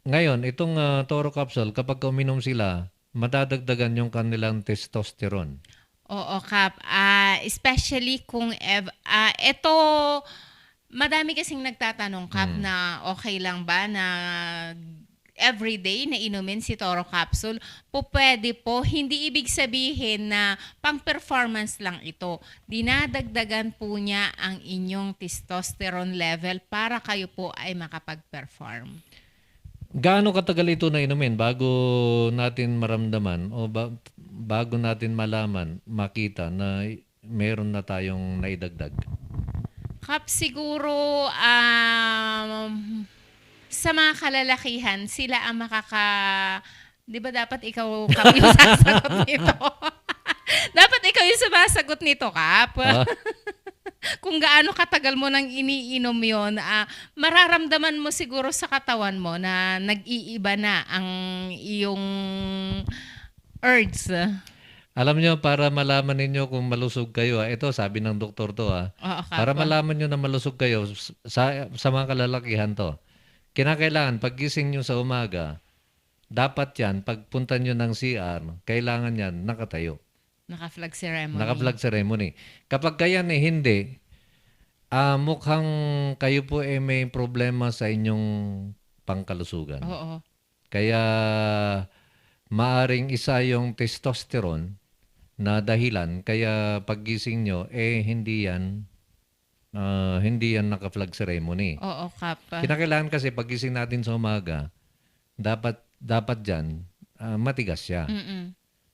Ngayon, itong Toro Capsule, kapag uminom sila, madadagdagan yung kanilang testosterone. Oo, Kap. Especially kung ito, madami kasing nagtatanong, Kap, na okay lang ba na everyday na inumin si Toro Capsule. Pwede po, hindi ibig sabihin na pang-performance lang ito. Dinadagdagan po niya ang inyong testosterone level para kayo po ay makapag-perform. Gaano katagal ito na inumin bago natin maramdaman o bago natin malaman, makita na meron na tayong naidagdag? Kap, siguro sa mga kalalakihan, sila ang di ba dapat ikaw, Kap, yung sasagot nito? Dapat ikaw yung sumasagot nito, Kap. Kung gaano katagal mo nang iniinom yon, mararamdaman mo siguro sa katawan mo na nag-iiba na ang iyong urge. Alam nyo, para malaman ninyo kung malusog kayo, ito sabi ng doktor to, Oo, Kap. para malaman nyo na malusog kayo, sa mga kalalakihan to, kinakailangan paggising nyo sa umaga, dapat yan, pagpunta nyo ng CR, kailangan yan nakatayo. Naka-flag ceremony. Naka-flag ceremony. Kapag kayan hindi, mukhang kayo po may problema sa inyong pangkalusugan. Oo. Kaya maaring isa yung testosterone na dahilan, kaya paggising nyo, hindi yan naka-flag ceremony. Oo, Kap. Kinakailangan kasi paggising natin sa umaga, dapat dyan, matigas siya.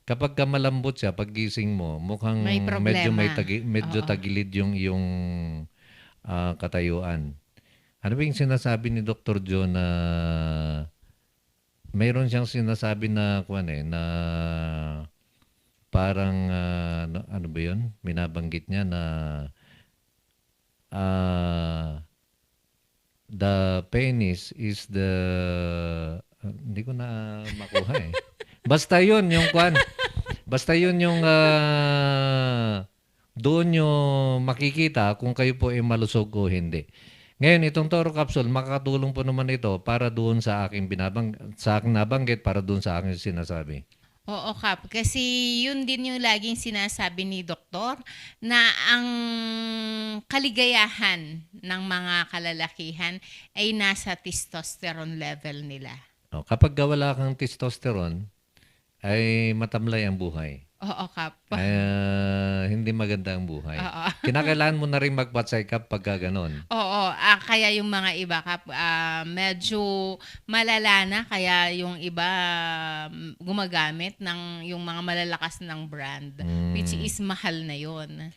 Kapag ka malambot siya, paggising mo, mukhang May problema. medyo Oo. tagilid yung katayuan. Ano ba yung sinasabi ni Dr. John na mayroon siyang sinasabi na na parang ano ba 'yun? Binabanggit niya na the penis is the hindi ko na makuha eh. Basta 'yun yung Basta 'yun yung doon nyo makikita kung kayo po ay malusog o hindi. Ngayon, itong Toro Capsule, makakatulong po naman ito para doon sa aking sa aking nabanggit, para doon sa aking sinasabi. Oo, Kap. Kasi yun din yung laging sinasabi ni Doktor na ang kaligayahan ng mga kalalakihan ay nasa testosterone level nila. Kapag wala kang testosterone, ay matamlay ang buhay. Oo, Kap. Hindi maganda ang buhay. Oo. Kinakailangan mo na rin mag-check up pagka ganon. Oo, kaya yung mga iba, Kap, medyo malala na, kaya yung iba gumagamit ng yung mga malalakas ng brand, which is mahal na yon.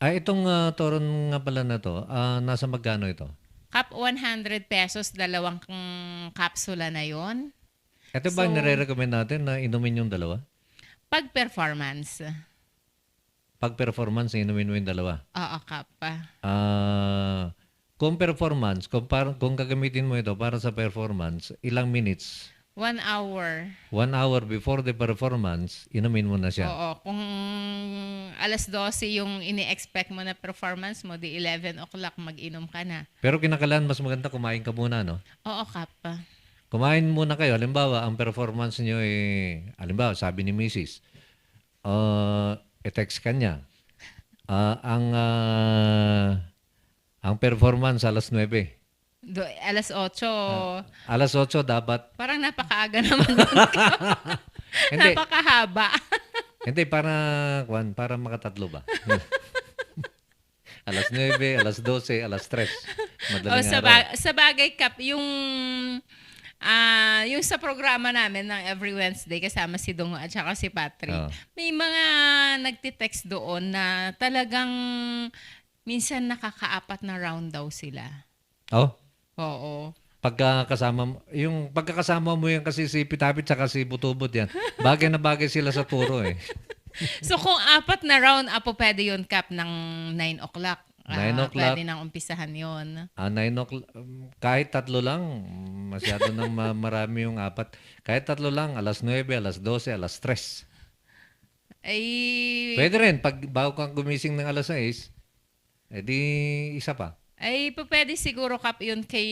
Itong Toron nga pala na to, nasa magkano ito? Kap, 100 pesos, 2 kapsula na yon. Ito ba nire-recommend natin na inumin yung dalawa? Pag performance. Pag performance, inumin mo yung dalawa? Oo, Kap. Kung performance, kung gagamitin mo ito para sa performance, ilang minutes? 1 hour. 1 hour before the performance, inumin mo na siya. Oo, kung alas 12 yung ini-expect mo na performance mo, di 11 o'clock mag-inom ka na. Pero kinakailangan mas maganda kumain ka muna, no? Oo, Kap. Kumain muna kayo. Halimbawa, ang performance nyo halimbawa, sabi ni Mrs., i-text ka niya. Ang performance alas 9. Alas 8. Alas 8 dapat. Parang napakaaga naman doon. Hindi. Napakahaba. Hindi, para makatatlo ba? Alas 9, alas 12, alas 3. Madaling araw. Sa bagay, Kap, yung sa programa namin ng every Wednesday kasama si Dongo at saka si Patrick, may mga nagtitext doon na talagang minsan nakakaapat na round daw sila. Oh? Oo. Pagkakasama mo yan kasi si Pitapit at si Butubot yan, bagay na bagay sila sa turo eh. So kung 4 na round, pwede yun, Kap, ng 9 o'clock. 9 o'clock. Pwede nang umpisahan yun. 9 o'clock, kahit 3 lang, masyado nang marami yung 4. Kahit 3 lang, alas 9, alas 12, alas 3. Ay... Pwede rin, pag bago kang gumising ng alas 6, edi isa pa. Ay, pwede siguro, Kap, yun kay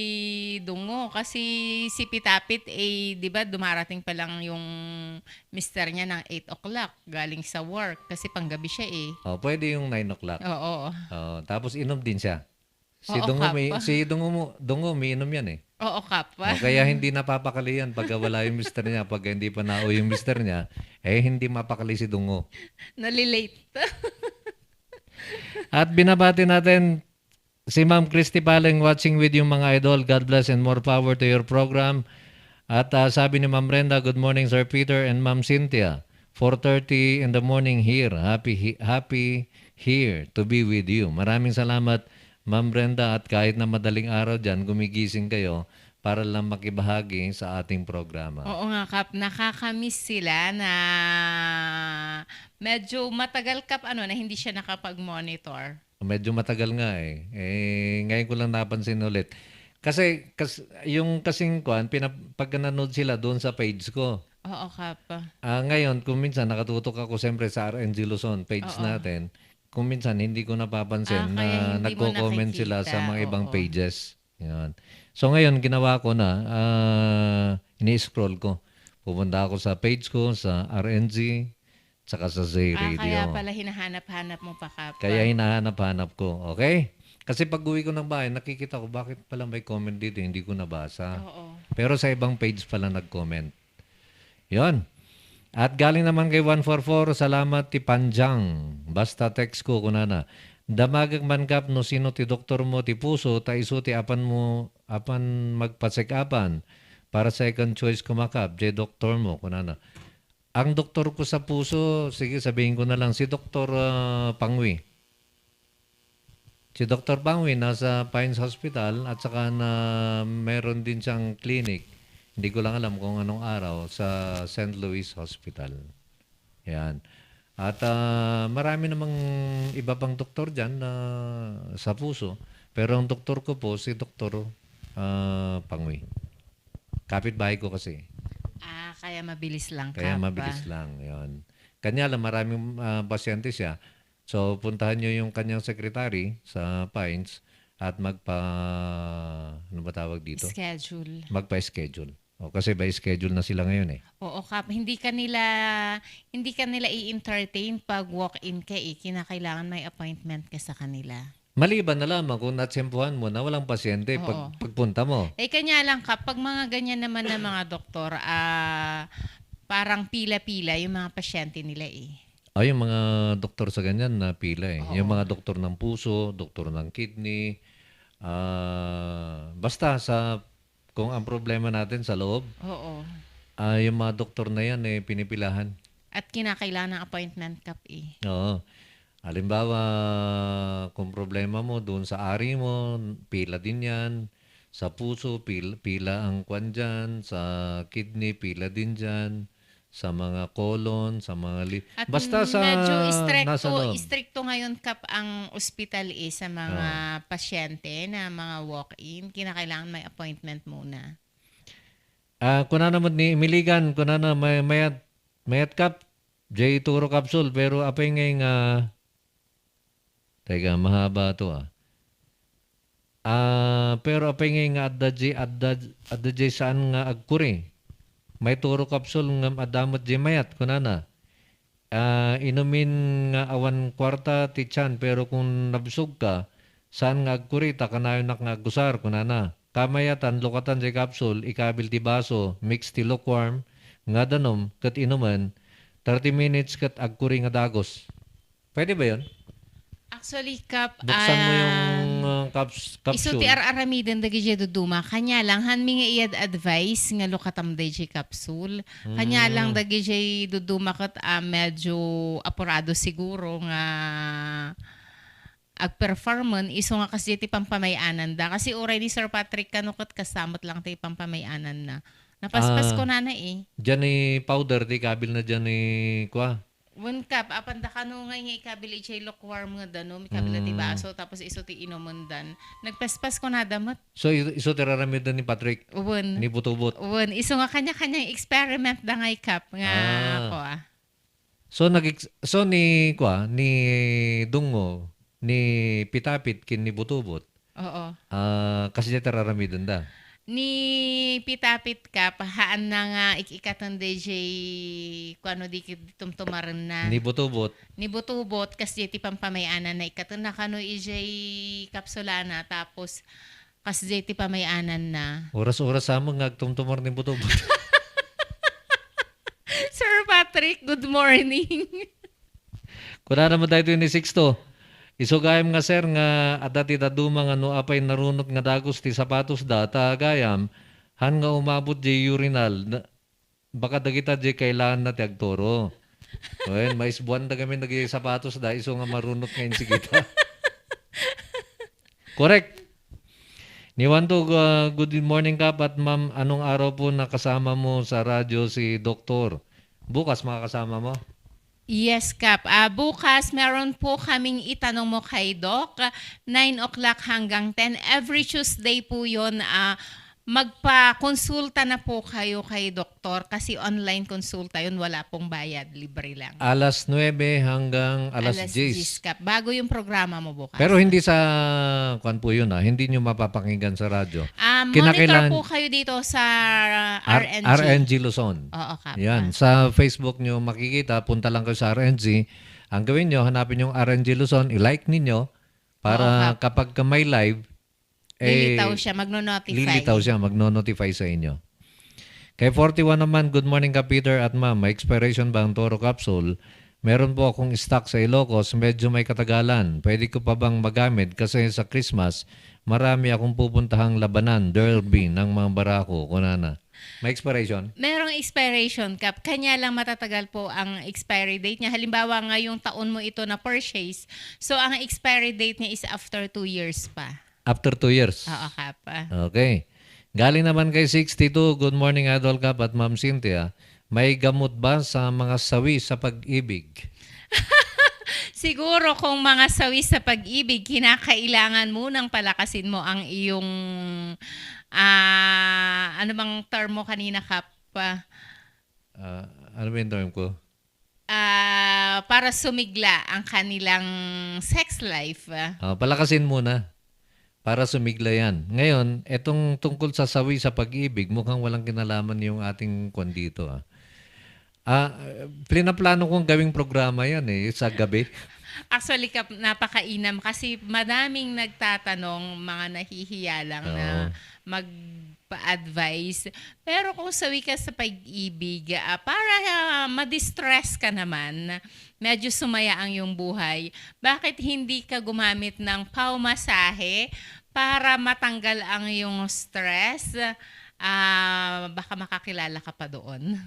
Dungo. Kasi si Pitapit, di ba, dumarating pa lang yung mister niya ng 8 o'clock galing sa work. Kasi panggabi siya Pwede yung 9 o'clock. Oo. Tapos inom din siya. Oo, Dungo may inom yan eh. Oo, Kap. Kaya hindi napapakali yan pag wala yung mister niya. Pag hindi pa nauwi yung mister niya, hindi mapakali si Dungo. Nalilate. At binabati natin si Ma'am Christy Paling watching with you mga idol. God bless and more power to your program. At sabi ni Ma'am Brenda, good morning Sir Peter and Ma'am Cynthia. 4:30 in the morning here. Happy here to be with you. Maraming salamat Ma'am Brenda, at kahit na madaling araw dyan, gumigising kayo para lang makibahagi sa ating programa. Oo nga, Kap. Nakakamiss sila na medyo matagal, Kap, na hindi siya nakapag-monitor. Medyo matagal nga ngayon ko lang napansin ulit. Kasi yung kasing pag nanood sila doon sa page ko. Oo, Kap. Ngayon, kung minsan nakatutok ako siyempre sa RNG Luzon page natin, kung minsan hindi ko napapansin na nagko-comment sila sa mga ibang pages. Yan. So ngayon, ginawa ko na, ini-scroll ko. Pupunta ako sa page ko, sa RNG, saka sa Zay Radio. Kaya pala hinahanap-hanap mo pa, Kap. Kaya hinahanap-hanap ko. Okay? Kasi pag uwi ko ng bahay, nakikita ko bakit pala may comment dito, hindi ko nabasa. Oo. Pero sa ibang page pala nag-comment. Yon. At galing naman kay 144, salamat ti Panjang. Basta text ko kunana. Damagag man Kap no sino ti doktor mo ti puso, ta iso ti apan magpasekapan para second choice ko makap, di doktor mo kunana. Ang doktor ko sa puso, sige sabihin ko na lang, si Dr. Pangwi. Si Dr. Pangwi nasa Pines Hospital at saka na meron din siyang clinic Hindi ko lang alam kung anong araw sa St. Louis Hospital. Yan. At marami namang iba pang doktor dyan sa puso. Pero ang doktor ko po, si Dr. Pangwi. Kapitbahay ko kasi. Kaya mabilis lang. Kaya Kap, mabilis lang. Yan. Kanya lang, maraming pasyente siya. So, puntahan nyo yung kanyang secretary sa Pines at ano ba tawag dito? Schedule. Magpa-schedule. Kasi by schedule na sila ngayon eh. Oo, Kap. Hindi ka nila i-entertain pag walk-in ka eh. Kinakailangan may appointment ka sa kanila. Maliban na lamang kung natsempuhan mo na walang pasyente pagpunta mo. Kanya lang, Kap, pag mga ganyan naman na mga doktor, parang pila-pila yung mga pasyente nila eh. Yung mga doktor sa ganyan na pila eh. Yung mga doktor ng puso, doktor ng kidney, basta kung ang problema natin sa loob, yung mga doktor na yan eh, pinipilahan. At kinakailangan ng appointment, Kap eh. Oo. Halimbawa, kung problema mo doon sa ari mo, pila din yan. Sa puso, pila ang kwan dyan. Sa kidney, pila din dyan. Sa mga colon, sa mga At basta sa medyo nasa loob. stricto ngayon, Kap, ang ospital sa mga pasyente na mga walk-in. Kinakailangan may appointment muna. Kuna naman ni Miligan, kuna na mayat Kap, J Turo Capsule, pero apay ngayon teka, mahaba to pero apay ngayon adda J saan nga agkuri. May Turo Capsule nga adamot J mayat, kuna na. Inumin nga awan kwarta tichan, pero kung nabsog ka, saan nga agkuri, takanayon nga gusar, kuna na. Kamayatan, lukatan J capsule, ikabil ti baso, mix ti lukewarm, nga danom, kat inuman, 30 minutes kat agkuri nga dagos. Pwede ba yun? Actually, Kap, Buksan mo yung capsule. iso ti aramiden dagi jay duduma. Kanya lang, han mi nga iyad advice nga lukatam day jay capsule. Kanya lang dagi jay duduma kat medyo apurado siguro nga agperforman iso nga kasi ti pampamayanan da. Kasi uray ni Sir Patrick kanukat kasamot lang ti pampamayanan na. Napaspas ko na eh. Diyan ni powder, di kabil na dyan ni kwa. One cup, apanda ka no nga ikabil ichay lukewarm nga danom, ikabil ti baso, tapos iso ti inumundan. Nagpaspas ko na damot. So, iso tiraramid na ni Patrick? Uwan. Ni Butubot? Uwan. Iso nga kanya-kanyang experiment da nga cup nga ako So, ni Dungo, ni Pitapit, kin ni Butubot. Oo. Kasi niya tiraramid da. Ni Pitapit ka, pahaan na nga ikikatan DJ kung di tumtumaran na. Ni Butubot. Ni Butubot, kasi ti pampamayanan na ikatan na kano IJ kapsulana, tapos kasi ti pamayanan na. Oras-oras sa mga tumtumar ni Butubot. Sir Patrick, good morning. Kuna naman tayo ni Sixto. Isugayam nga sir nga adati daduma nga no apay narunot nga dagos ti sapatos data gayam han nga umabot di urinal baka dagita di kailangan na ti agtoro. Well, mais buwan da kami nagi sapatos da iso nga marunot ngayon si kita. Correct. Niwanto good morning Kap at ma'am, anong araw po nakasama mo sa radyo si Doktor? Bukas makakasama mo? Yes, Kap. Bukas, meron po kaming itanong mo kay Doc. 9 o'clock hanggang 10. Every Tuesday po yun. Magpa-konsulta na po kayo kay doktor kasi online konsulta yun. Wala pong bayad. Libre lang. Alas 9 hanggang alas 10. Kap. Bago yung programa mo bukas. Pero hindi sa kwan po yun Hindi nyo mapapakinggan sa radyo. Monitor po kayo dito sa RNG. RNG Luzon. Oo, Kap. Yan. Sa Facebook nyo makikita, punta lang kayo sa RNG. Ang gawin nyo, hanapin yung RNG Luzon, i-like ninyo para kapag may live, lilitaw siya, magno-notify sa inyo. Kay 41 naman, good morning ka Peter at ma'am. May expiration ba ang Toro Capsule? Meron po akong stock sa Ilocos, medyo may katagalan. Pwede ko pa bang magamit? Kasi sa Christmas, marami akong pupuntahang labanan, derby ng mga barako. Kunana. May expiration? Merong expiration, Kap. Kanya lang matatagal po ang expiry date niya. Halimbawa, ngayong taon mo ito na purchase. So, ang expiry date niya is after 2 years pa. After 2 years? Oo, Kap. Okay. Galing naman kay 62, good morning Idol Cap at Ma'am Cynthia. May gamot ba sa mga sawi sa pag-ibig? Siguro kung mga sawi sa pag-ibig, kinakailangan munang palakasin mo ang iyong, ano bang term mo kanina, Kap? Ano ba yung term ko? Para sumigla ang kanilang sex life. Palakasin muna para sumigla yan. Ngayon, etong tungkol sa sawi sa pag-ibig, mukhang walang kinalaman yung ating kwan dito. Plano kong gawing programa yan sa gabi. Actually, Kap, napakainam kasi madaming nagtatanong, mga nahihiya lang na magpa-advise. Pero kung sawi ka sa pag-ibig, para ma-distress ka naman, medyo sumaya ang iyong buhay, bakit hindi ka gumamit ng paumasahe para matanggal ang iyong stress? Baka makakilala ka pa doon.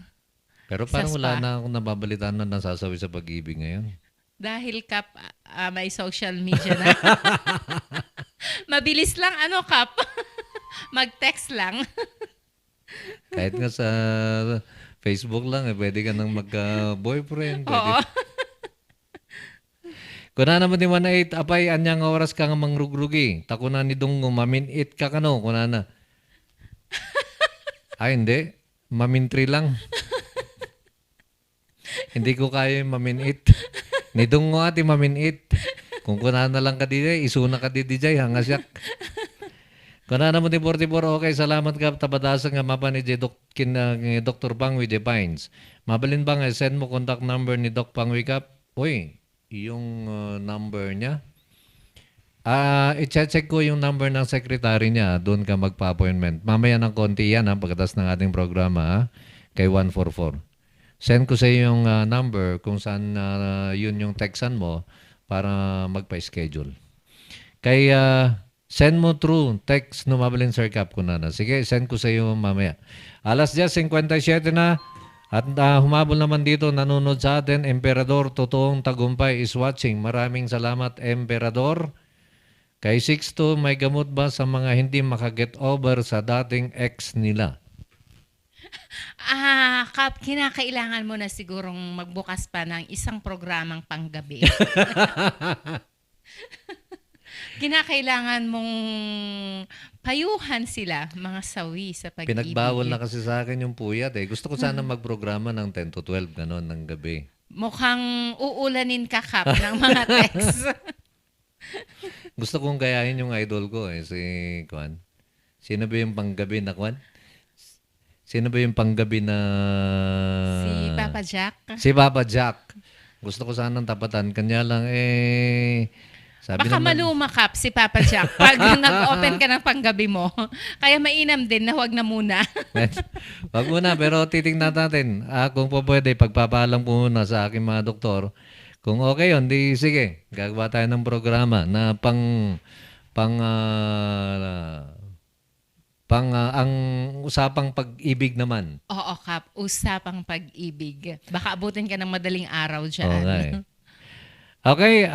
Pero parang wala na akong nababalitaan na nasasawi sa pag-ibig ngayon. Dahil, Kap, may social media na. Mabilis lang, Kap? Mag-text lang. Kahit nga sa Facebook lang, pwede ka nang magka-boyfriend. Oo. Kuna naman ni 18, apay, anyang oras ka nga mangrugrugi. Takuna ni Dungo, maminit ka kano, kuna na. Hindi. Mamintri lang. Hindi ko kaya yung maminit. Ni Dungo ati maminit. Kung kuna na lang ka di isuna ka di jay, hangasyak. Kuna naman ni 44, okay, salamat ka, tabadasan nga mapa ni Dr. Pangwi de Pines. Mabalin ba nga, send mo contact number ni Doc Pangwi Kap? Uy, yung number niya. I-check ko yung number ng secretary niya. Doon ka magpa-appointment. Mamaya ng konti yan pagkatas ng ating programa kay 144. Send ko sa iyo yung number kung saan yun yung textan mo para magpa-schedule. Kaya send mo through text no Mabalin Sir Cap ko na. Sige, send ko sa iyo mamaya. Alas 10:57 na. At humabol naman dito, nanonood sa atin, Emperador, totoong tagumpay is watching. Maraming salamat, Emperador. Kay 62, may gamot ba sa mga hindi makaget over sa dating ex nila? Kap, kinakailangan mo na sigurong magbukas pa ng isang programang panggabi. Kinakailangan mong payuhan sila, mga sawi sa pag-ibig. Pinagbawal na kasi sa akin yung puyat Gusto ko sana magprograma ng 10 to 12 ganon ng gabi. Mukhang uulanin ka, Kap, ng mga text. Gusto kong gayahin yung idol ko si Kwan. Sino ba yung panggabi na Kwan? Sino ba yung panggabi na... Si Papa Jack. Si Papa Jack. Gusto ko sanang tapatan. Kanya lang sabi baka naman, malumakap si Papa Jack pag nag-open ka ng panggabi mo. Kaya mainam din na huwag na muna. Wag muna, pero titingnan natin. Kung po pwede, pagpapaalam po muna sa aking mga doktor. Kung okay yun, di sige. Gagawa tayo ng programa na ang usapang pag-ibig naman. Oo, Kap. Usapang pag-ibig. Baka abutin ka ng madaling araw dyan. Okay. Okay,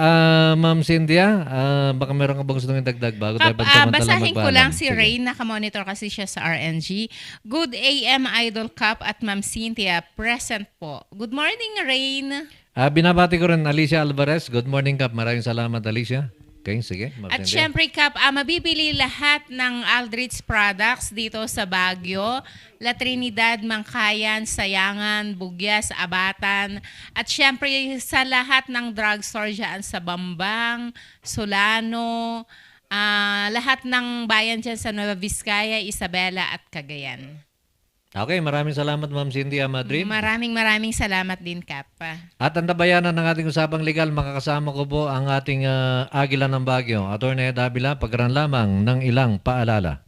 Ma'am Cynthia, baka meron ka bang gustong idagdag bago tayo pagsamantalang basahin ko lang si Sige. Rain, nakamonitor kasi siya sa RNG. Good AM Idol Cup at Ma'am Cynthia, present po. Good morning, Rain. Binabati ko rin Alicia Alvarez. Good morning, Kap. Maraming salamat, Alicia. Okay, sige. At syempre, Kap, mabibili lahat ng Aldrich products dito sa Baguio, La Trinidad, Mangkayan, Sayangan, Bugyas, Abatan. At syempre, sa lahat ng drugstore dyan sa Bambang, Solano, lahat ng bayan dyan sa Nueva Vizcaya, Isabela at Cagayan. Okay, maraming salamat, Ma'am Cynthia Madrid. Maraming salamat din, Kap. At ang tabayanan ng ating usapang legal, makakasama ko po ang ating Agila ng Baguio, Atty. Ed Avila, pagkaran lamang ng ilang paalala.